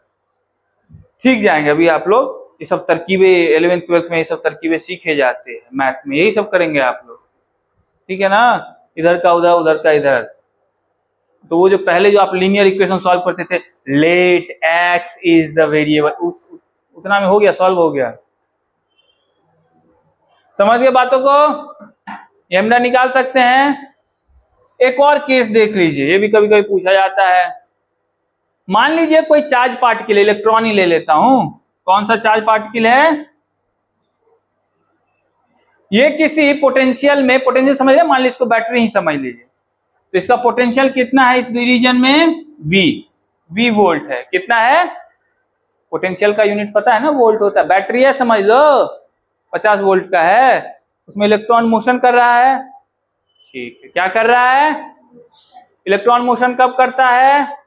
Speaker 1: ठीक जाएंगे अभी आप लोग, ये सब तरकीबें 11th 12th में ये सब तरकीबें सीखे जाते हैं, मैथ में यही सब करेंगे आप लोग, ठीक है ना, इधर का उधर, उधर का इधर। तो वो जो पहले जो आप लीनियर इक्वेशन सॉल्व करते थे, let x is the variable, उस उतना में हो गया, सॉल्व हो गया, समझ गए बातों को, एमडा निकाल सकते हैं। एक और केस देख लीजिए, ये भी कभी कभी पूछा जाता है। मान लीजिए कोई चार्ज पार्टिकल, इलेक्ट्रॉन ही ले लेता हूं, कौन सा चार्ज पार्टिकल है, ये किसी पोटेंशियल में, पोटेंशियल समझ रहे, मान लीजिए इसको बैटरी ही समझ लीजिए, तो इसका पोटेंशियल कितना है इस रीजन में, वी वोल्ट है, कितना है, पोटेंशियल का यूनिट पता है ना, वोल्ट होता है, बैटरी है समझ लो, 50 वोल्ट का है, उसमें इलेक्ट्रॉन मोशन कर रहा है, ठीक है, क्या कर रहा है, इलेक्ट्रॉन मोशन कब करता है,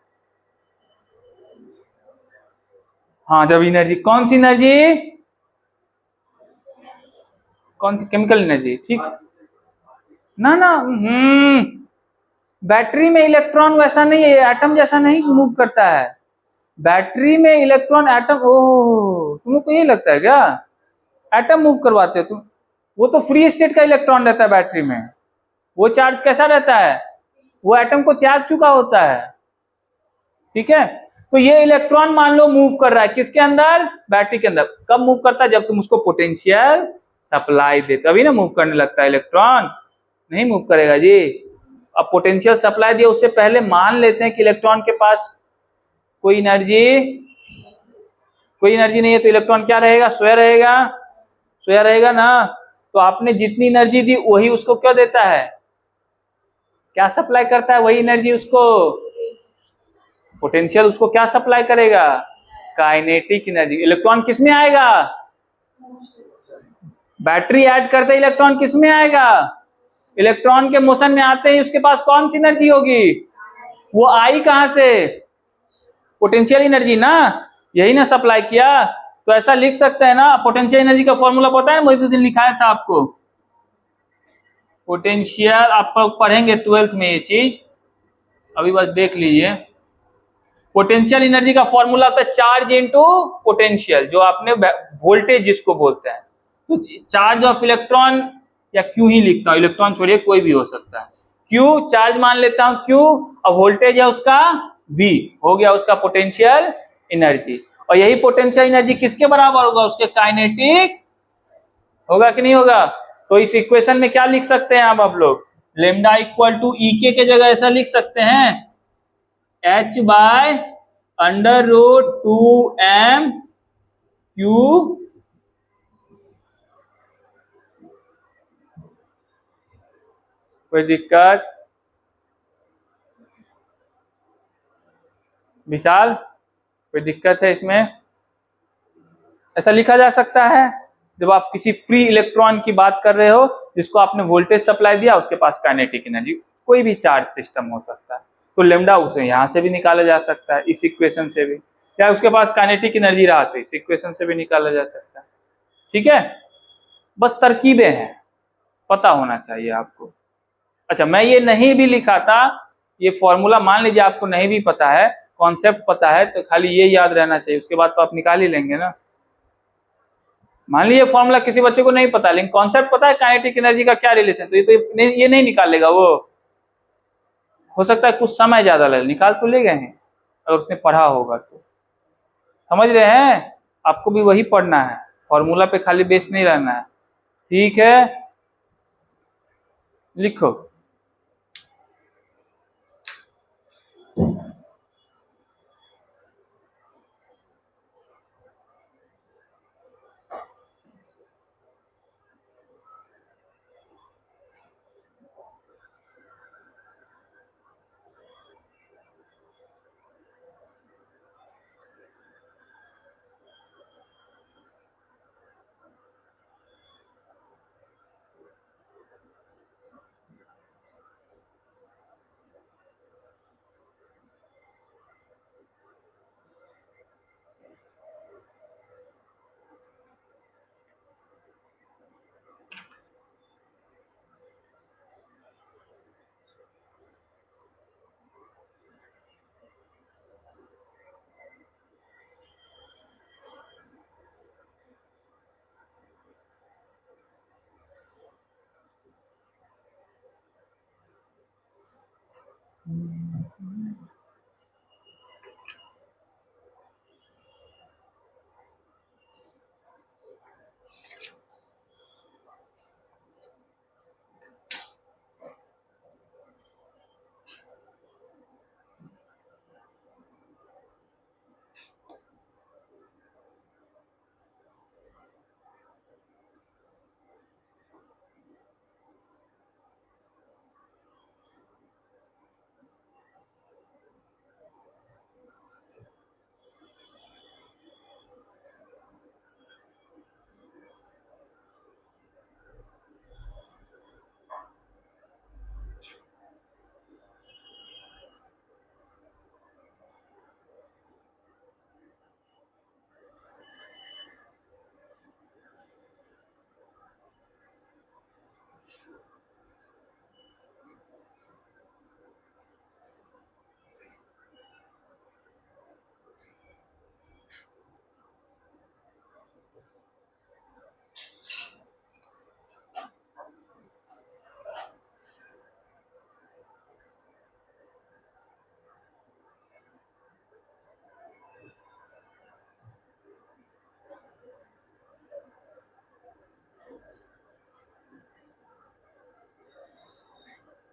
Speaker 1: हाँ जब एनर्जी, कौन सी एनर्जी, कौन सी, केमिकल एनर्जी, ठीक ना ना, बैटरी में इलेक्ट्रॉन वैसा नहीं है, एटम जैसा नहीं मूव करता है, बैटरी में इलेक्ट्रॉन एटम, ओह तुमको ये लगता है क्या, एटम मूव करवाते हो तुम, वो तो फ्री स्टेट का इलेक्ट्रॉन रहता है बैटरी में, वो चार्ज कैसा रहता है, वो एटम को त्याग चुका होता है, ठीक है। तो ये इलेक्ट्रॉन मान लो मूव कर रहा है किसके अंदर, बैटरी के अंदर, कब मूव करता है, जब तुम उसको पोटेंशियल सप्लाई देते, अभी ना मूव करने लगता है इलेक्ट्रॉन, नहीं मूव करेगा जी। अब पोटेंशियल सप्लाई दिया, उससे पहले मान लेते हैं कि इलेक्ट्रॉन के पास कोई एनर्जी, कोई एनर्जी नहीं है, तो इलेक्ट्रॉन क्या रहेगा, स्वयं रहेगा, स्वयं रहेगा ना। तो आपने जितनी एनर्जी दी वही उसको क्या देता है, क्या सप्लाई करता है, वही एनर्जी उसको, पोटेंशियल उसको क्या सप्लाई करेगा, काइनेटिक एनर्जी। इलेक्ट्रॉन किस में आएगा, बैटरी ऐड करते इलेक्ट्रॉन किस में आएगा, इलेक्ट्रॉन के मोशन में आते ही उसके पास कौन सी एनर्जी होगी, वो आई कहां से, पोटेंशियल एनर्जी ना, यही ना सप्लाई किया। तो ऐसा लिख सकते हैं ना, पोटेंशियल एनर्जी का फॉर्मूला पता है, मोहितुद्दीन लिखाया था आपको, पोटेंशियल आप पढ़ेंगे 12th में ये चीज, अभी बस देख लीजिए। पोटेंशियल एनर्जी का फॉर्मूला होता है चार्ज इनटू पोटेंशियल, जो आपने वोल्टेज जिसको बोलते हैं, तो चार्ज ऑफ इलेक्ट्रॉन, या क्यू ही लिखता हूं, इलेक्ट्रॉन छोड़िए कोई भी हो सकता है, क्यू चार्ज मान लेता हूं क्यू, और वोल्टेज है उसका वी, हो गया उसका पोटेंशियल एनर्जी। और यही पोटेंशियल एनर्जी किसके बराबर होगा, उसके काइनेटिक, होगा कि नहीं होगा। तो इस इक्वेशन में क्या लिख सकते हैं आप लोग, लेमडा इक्वल टू ई के जगह ऐसा लिख सकते हैं, h by under root 2m q, कोई दिक्कत, विशाल कोई दिक्कत है इसमें, ऐसा लिखा जा सकता है जब आप किसी फ्री इलेक्ट्रॉन की बात कर रहे हो, जिसको आपने वोल्टेज सप्लाई दिया, उसके पास काइनेटिक एनर्जी, कोई भी चार्ज सिस्टम हो सकता है, तो लेमडा उसे यहां से भी निकाला जा सकता है, इस इक्वेशन से भी, या उसके पास काइनेटिक एनर्जी रहा तो इस इक्वेशन से भी निकाला जा सकता है, ठीक है। बस तरकीबें हैं, पता होना चाहिए आपको। अच्छा, मैं ये नहीं भी लिखा था, ये फॉर्मूला मान लीजिए आपको नहीं भी पता है, कॉन्सेप्ट पता है, तो खाली ये याद रहना चाहिए, उसके बाद तो आप निकाल ही लेंगे ना। मान लीजिए फॉर्मूला किसी बच्चे को नहीं पता, लेकिन कॉन्सेप्ट पता है काइनेटिक एनर्जी का क्या रिलेशन, तो ये नहीं निकालेगा वो, हो सकता है कुछ समय ज्यादा लगे, निकाल तो ले गए हैं अगर उसने पढ़ा होगा तो, समझ रहे हैं, आपको भी वही पढ़ना है, फॉर्मूला पे खाली बेस नहीं रहना है, ठीक है, लिखो।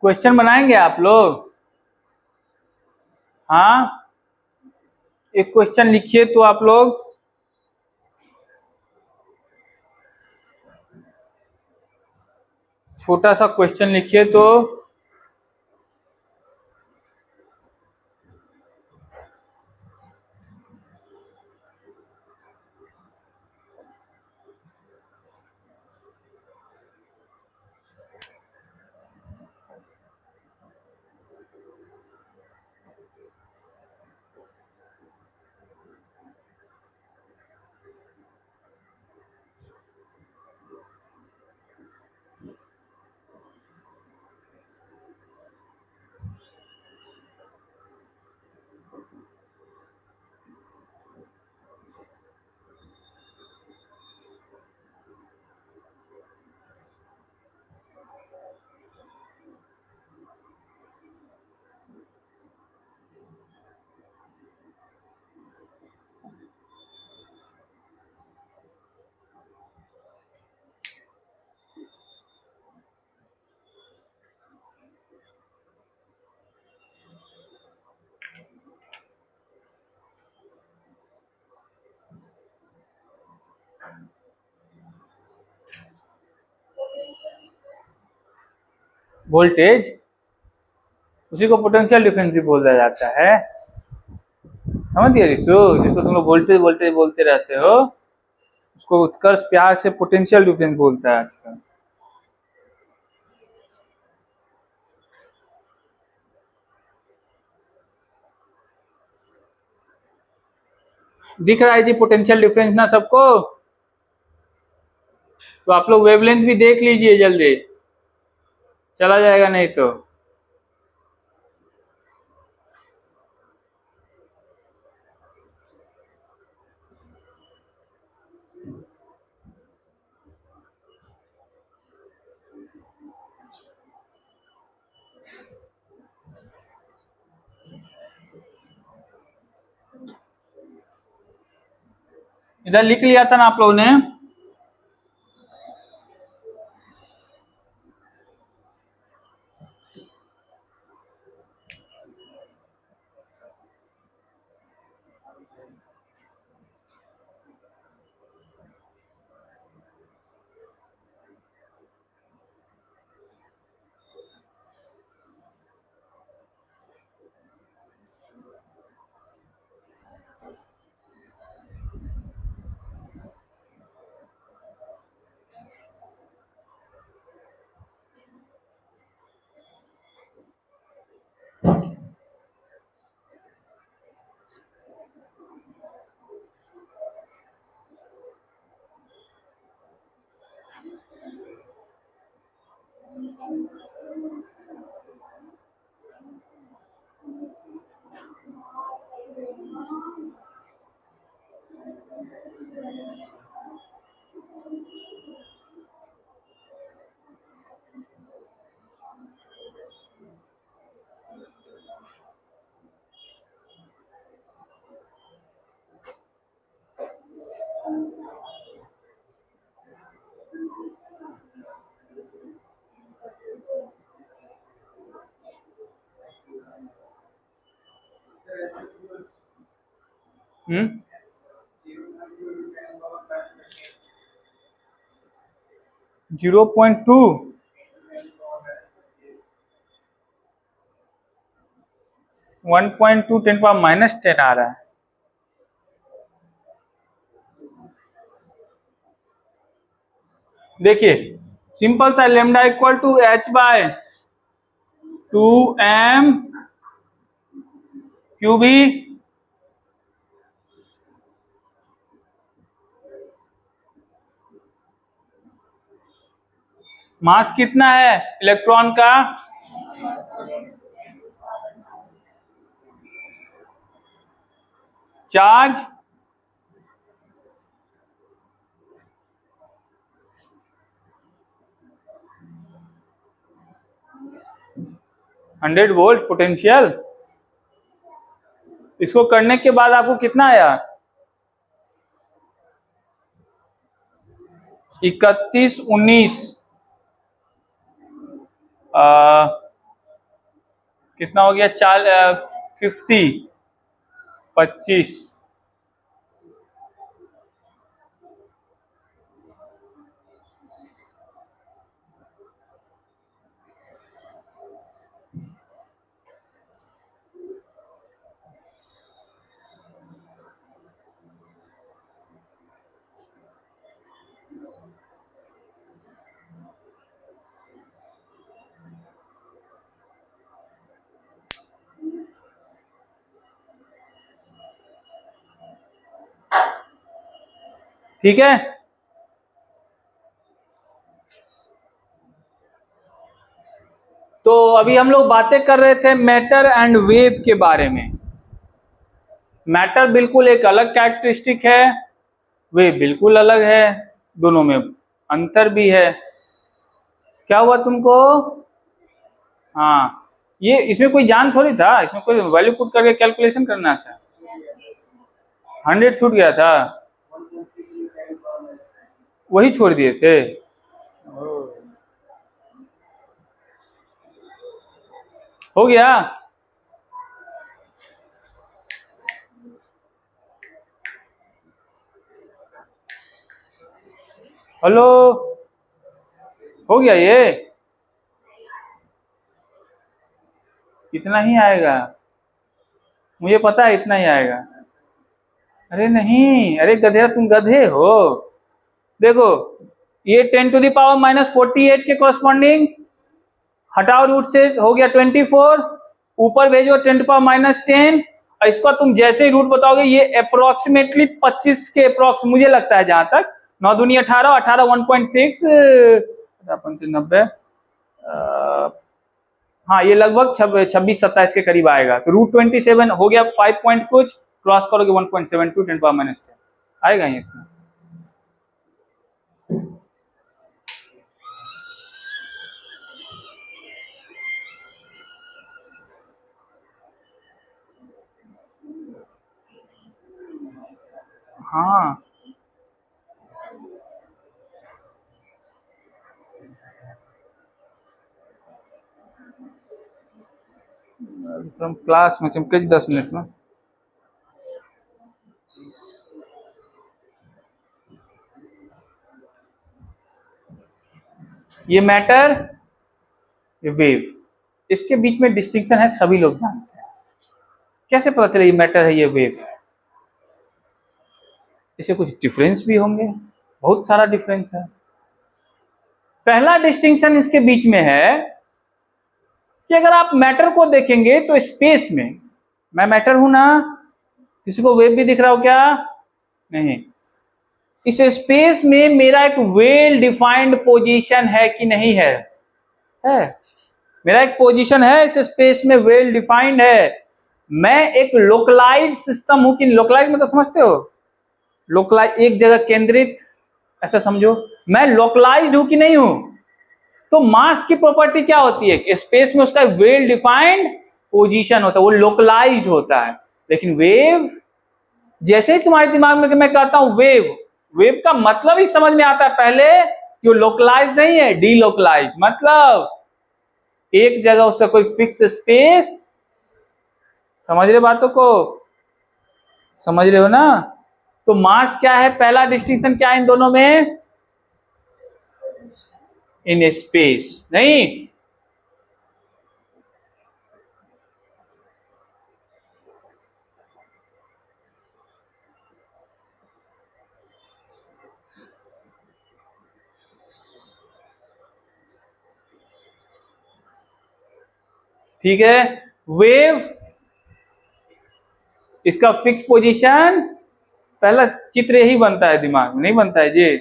Speaker 1: क्वेश्चन बनाएंगे आप लोग? हाँ, एक क्वेश्चन लिखिए तो आप लोग। छोटा सा क्वेश्चन लिखिए तो। वोल्टेज, उसी को पोटेंशियल डिफरेंस भी बोला जाता है। समझ गए रिशु? जिसको तुम लोग वोल्टेज वोल्टेज बोलते रहते हो, उसको उत्कर्ष प्यार से पोटेंशियल डिफरेंस बोलता है आजकल। दिख रहा है जी पोटेंशियल डिफरेंस ना सबको? तो आप लोग वेवलेंथ भी देख लीजिए जल्दी, चला जाएगा नहीं तो। इधर लिख लिया था ना आप लोगों ने? हम्म 0.2 1.2 10⁻10 आ रहा है। देखिए सिंपल सा lambda equal to h by 2m q v mass कितना है इलेक्ट्रॉन का, चार्ज 100 वोल्ट पोटेंशियल। इसको करने के बाद आपको कितना आया 31 19 कितना हो गया 50 25 ठीक है। तो अभी हम लोग बातें कर रहे थे मैटर एंड वेव के बारे में। मैटर बिल्कुल एक अलग कैरेक्टरिस्टिक है, वेव बिल्कुल अलग है, दोनों में अंतर भी है। क्या हुआ तुमको? हाँ, ये इसमें कोई जान थोड़ी था, इसमें कोई वैल्यू पुट करके कैलकुलेशन करना था। 100 छूट गया था, वही छोड़ दिए थे। हो गया। हेलो, हो गया ये? इतना ही आएगा, मुझे पता है इतना ही आएगा। अरे नहीं, अरे गधेरा तुम गधे हो। देखो ये 10⁻⁻48 के कॉरस्पॉन्डिंग हटाओ, रूट से हो गया 24, ऊपर भेजो 10⁻10 और इसको तुम जैसे ही रूट बताओगे ये अप्रोक्सीमेटली 25 के अप्रोक्स मुझे लगता है, जहां तक 9 दूनी 18 18 1.6 90 हाँ ये लगभग 26-27 के करीब आएगा। तो रूट 27 हो गया 5 पॉइंट कुछ, क्रॉस करोगे 1.72 10⁻10 आएगा ये। हाँ तो हम क्लास में चमके 10 मिनट में। ये मैटर, ये वेव, इसके बीच में डिस्टिंक्शन है, सभी लोग जानते हैं। कैसे पता चले ये मैटर है ये वेव है? इसे कुछ डिफरेंस भी होंगे, बहुत सारा डिफरेंस है। पहला डिस्टिंक्शन इसके बीच में है कि अगर आप मैटर को देखेंगे तो स्पेस में, मैं मैटर हूं ना, किसी को वेव भी दिख रहा हो क्या? नहीं। इस स्पेस में मेरा एक वेल डिफाइंड पोजीशन है कि नहीं है? है। मेरा एक पोजीशन है इस स्पेस में, वेल डिफाइंड है। मैं एक लोकलाइज सिस्टम हूं कि लोकलाइज मतलब समझते हो? लोकलाइज एक जगह केंद्रित, ऐसा समझो। मैं लोकलाइज्ड हूं कि नहीं हूं? तो मास की प्रॉपर्टी क्या होती है? स्पेस में उसका वेल डिफाइंड पोजीशन होता है, वो लोकलाइज्ड होता है। लेकिन वेव, जैसे ही तुम्हारे दिमाग में मैं कहता हूं वेव, वेव का मतलब ही समझ में आता है पहले कि वो लोकलाइज नहीं है, डीलोकलाइज, मतलब एक जगह उसका कोई फिक्स स्पेस। समझ रहे बातों को? समझ रहे हो ना? तो मास क्या है, पहला डिस्टिंक्शन क्या है इन दोनों में? इन स्पेस नहीं, ठीक है। वेव, इसका फिक्स पोजीशन, पहला चित्र यही बनता है दिमाग में, नहीं बनता है जी?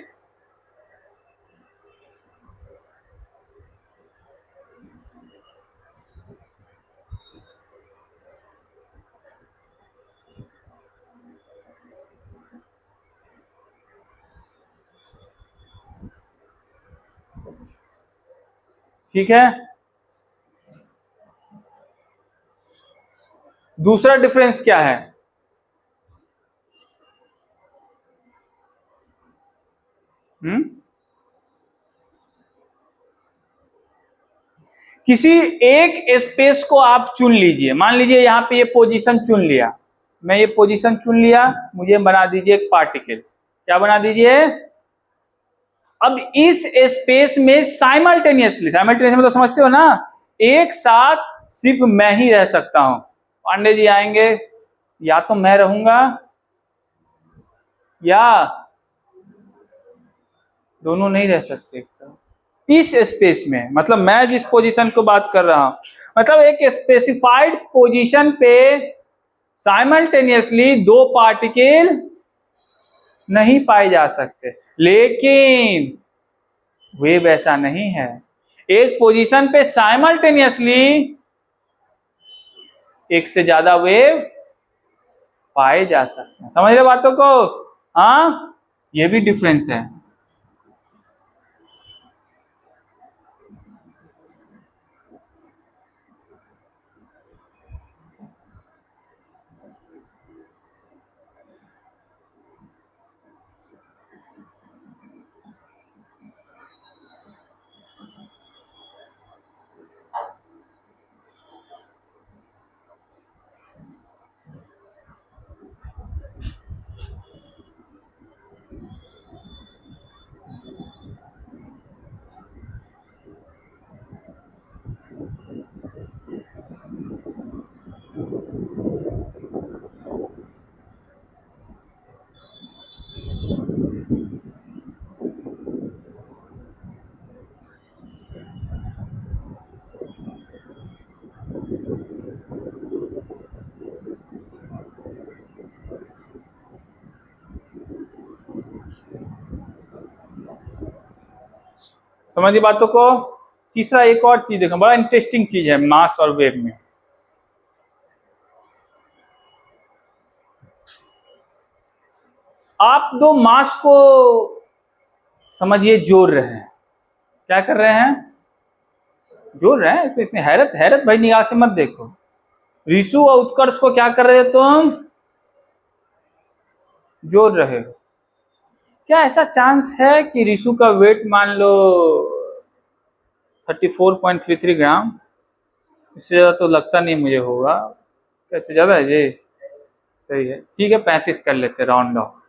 Speaker 1: ठीक है। दूसरा डिफरेंस क्या है? हम्म, किसी एक स्पेस को आप चुन लीजिए, मान लीजिए यहां पे ये पोजीशन चुन लिया, मैं ये पोजीशन चुन लिया, मुझे बना दीजिए एक पार्टिकल, क्या बना दीजिए? अब इस स्पेस में साइमल्टेनियसली, साइमल्टेनियस मतलब समझते हो ना, एक साथ सिर्फ मैं ही रह सकता हूं। पांडे जी आएंगे, या तो मैं रहूंगा या दोनों नहीं रह सकते एक साथ इस स्पेस में। मतलब मैं जिस पोजीशन को बात कर रहा हूं, मतलब एक स्पेसिफाइड पोजीशन पे साइमल्टेनियसली दो पार्टिकल नहीं पाए जा सकते। लेकिन वेव ऐसा नहीं है, एक पोजीशन पे साइमल्टेनियसली एक से ज्यादा वेव पाए जा सकते हैं। समझ रहे बातों को? हाँ, ये भी डिफरेंस है। समझिए बातों को। तीसरा एक और चीज देखो, बड़ा इंटरेस्टिंग चीज है मास और वेव में। आप दो मास को समझिए जोड़ रहे हैं, क्या कर रहे हैं? जोड़ रहे हैं। इसमें इतनी हैरत, हैरत भाई निगाह से मत देखो। ऋषु और उत्कर्ष को क्या कर रहे हो तुम? जोड़ रहे हो। क्या ऐसा चांस है कि ऋषु का वेट मान लो 34.33 ग्राम, इससे ज्यादा तो लगता नहीं मुझे होगा। कैसे ज्यादा है जी? सही है, ठीक है, 35 कर लेते राउंड ऑफ।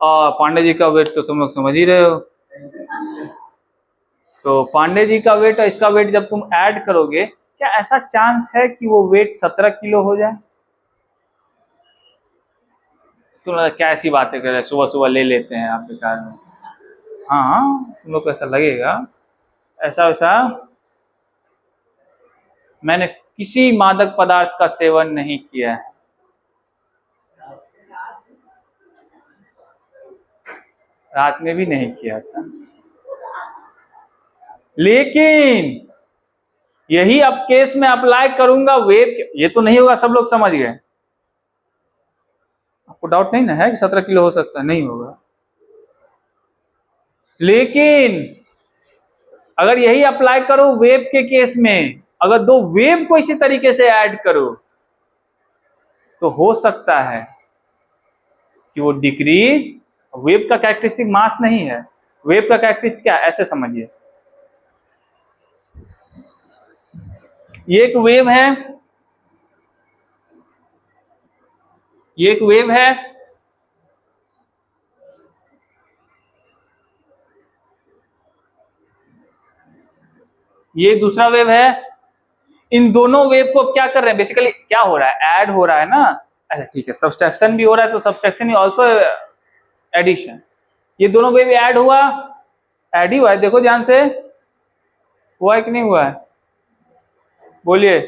Speaker 1: और पांडे जी का वेट तो तुम लोग समझ ही रहे हो। तो पांडे जी का वेट और इसका वेट जब तुम ऐड करोगे, क्या ऐसा चांस है कि वो वेट 17 किलो हो जाए? तुम लोग क्या ऐसी बातें कर रहे हैं, सुबह सुबह ले लेते हैं आप बेकार में। हाँ, तुम लोग को ऐसा लगेगा। ऐसा वैसा मैंने किसी मादक पदार्थ का सेवन नहीं किया है, रात में भी नहीं किया था। लेकिन यही अब केस में अप्लाई करूंगा वेब, ये तो नहीं होगा, सब लोग समझ गए। आपको डाउट नहीं ना है कि 17 किलो हो सकता है? नहीं होगा। लेकिन अगर यही अप्लाई करो वेब के केस में, अगर दो वेब को इसी तरीके से ऐड करो, तो हो सकता है कि वो डिक्रीज। वेब का कैरेक्टरिस्टिक मास नहीं है, वेब का कैरेक्टरिस्टिक क्या है, ऐसे समझिए। ये एक वेव है, ये एक वेव है, ये दूसरा वेव है। इन दोनों वेव को क्या कर रहे हैं, बेसिकली क्या हो रहा है, ऐड हो रहा है ना। अच्छा ठीक है, सब्सट्रैक्शन भी हो रहा है, तो सब्सट्रैक्शन इज आल्सो एडिशन। ये दोनों वेव ऐड हुआ, ऐड ही हुआ है, देखो ध्यान से, हुआ है कि नहीं हुआ है, बोलिए।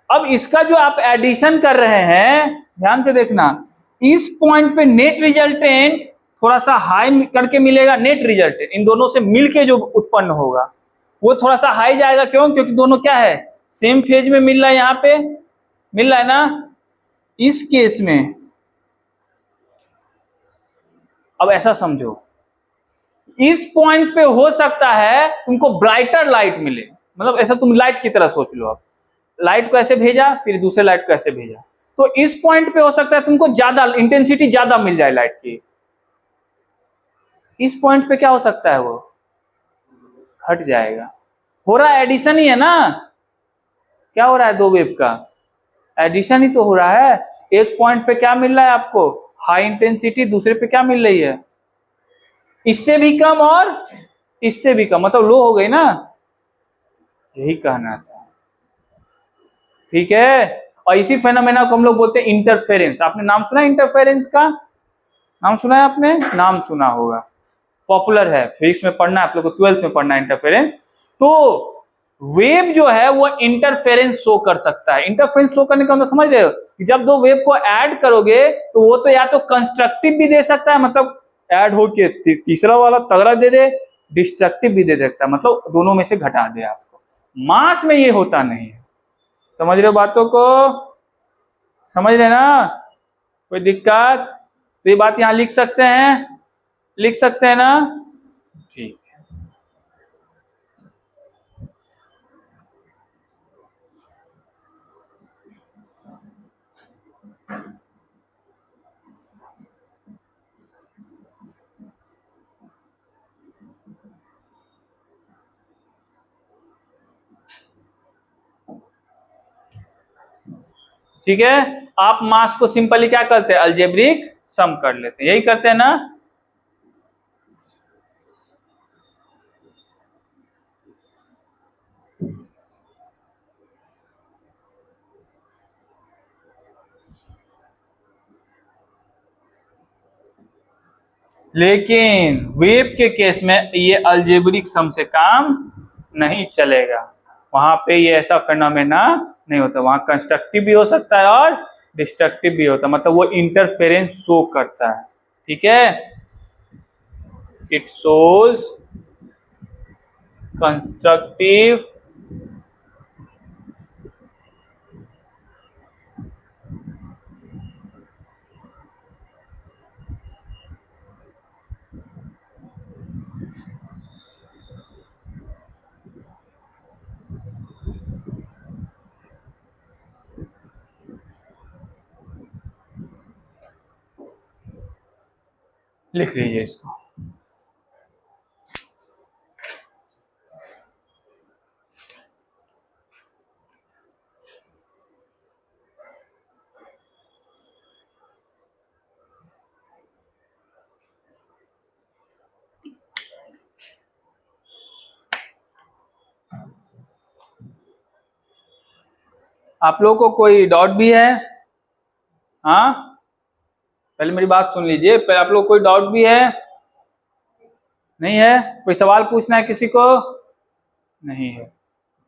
Speaker 1: अब इसका जो आप एडिशन कर रहे हैं, ध्यान से देखना, इस पॉइंट पे नेट रिजल्टेंट थोड़ा सा हाई करके मिलेगा, नेट रिजल्टेंट इन दोनों से मिलके जो उत्पन्न होगा वो थोड़ा सा हाई जाएगा। क्यों? क्योंकि दोनों क्या है, सेम फेज में मिल रहा है, यहां पे मिल रहा है ना। इस केस में अब ऐसा समझो, इस पॉइंट पे हो सकता है तुमको ब्राइटर लाइट मिले, मतलब ऐसा तुम लाइट की तरह सोच लो। अब लाइट को ऐसे भेजा, फिर दूसरे लाइट को ऐसे भेजा, तो इस पॉइंट पे हो सकता है तुमको ज्यादा इंटेंसिटी ज्यादा मिल जाए लाइट की। इस पॉइंट पे क्या हो सकता है, वो घट जाएगा। हो रहा है एडिशन ही है ना, क्या हो रहा है, दो वेव का एडिशन ही तो हो रहा है। एक पॉइंट पे क्या मिल रहा है आपको, हाई इंटेंसिटी, दूसरे पे क्या मिल रही है, इससे भी कम और इससे भी कम, मतलब लो हो गई ना, यही कहना था। ठीक है, और इसी फेनोमेना को हम लोग बोलते हैं इंटरफेरेंस। आपने नाम सुना इंटरफेरेंस का, नाम सुना है आपने, नाम सुना होगा, पॉपुलर है, फिजिक्स में पढ़ना है आप लोग को, 12th में पढ़ना है इंटरफेरेंस। तो वेव जो है वो इंटरफेरेंस शो कर सकता है। इंटरफेरेंस शो करने का मतलब समझ रहे हो कि जब दो वेव को ऐड करोगे तो वो तो या तो कंस्ट्रक्टिव भी दे सकता है, मतलब ऐड हो के तीसरा वाला तगड़ा दे दे, डिस्ट्रक्टिव भी दे सकता है, मतलब दोनों में से घटा दे आपको। मास में ये होता नहीं है, समझ रहे हो बातों को, समझ रहे ना, कोई दिक्कत? तो ये बात यहां लिख सकते हैं, लिख सकते हैं ना, ठीक। ठीक है, आप मास को सिंपली क्या करते हैं, अलजेब्रिक सम कर लेते हैं, यही करते हैं ना। लेकिन वेव के केस में ये अलजेब्रिक सम से काम नहीं चलेगा, वहां पे ये ऐसा फेनोमेना नहीं होता, वहां कंस्ट्रक्टिव भी हो सकता है और डिस्ट्रक्टिव भी होता है, मतलब वो इंटरफेरेंस शो करता है। ठीक है, इट शोज कंस्ट्रक्टिव लिख लीजिए इसको। आप लोगों को कोई डाउट भी है? हाँ, पहले मेरी बात सुन लीजिए, पहले आप लोग कोई डाउट भी है? नहीं है? कोई सवाल पूछना है किसी को? नहीं है?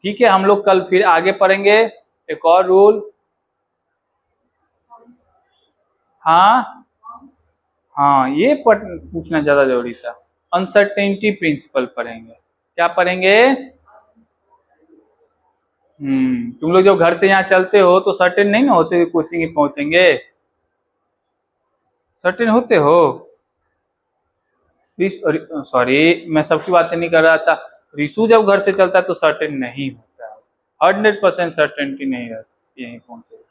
Speaker 1: ठीक है, हम लोग कल फिर आगे पढ़ेंगे एक और रूल। हाँ हाँ, ये पूछना ज्यादा जरूरी था। अनसर्टेनिटी प्रिंसिपल पढ़ेंगे। क्या पढ़ेंगे? तुम लोग जब घर से यहाँ चलते हो तो सर्टेन नहीं ना होते कोचिंग ही पहुंचेंगे, सर्टेन होते हो? सॉरी, मैं सबकी बातें नहीं कर रहा था। रिशु जब घर से चलता है तो सर्टेन नहीं होता है, 100% सर्टेनिटी नहीं रहती यहीं पहुंचे।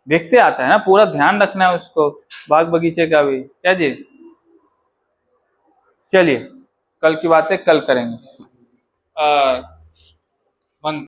Speaker 1: देखते आता है ना, पूरा ध्यान रखना है उसको, बाग बगीचे का भी। क्या जी, चलिए कल की बातें कल करेंगे।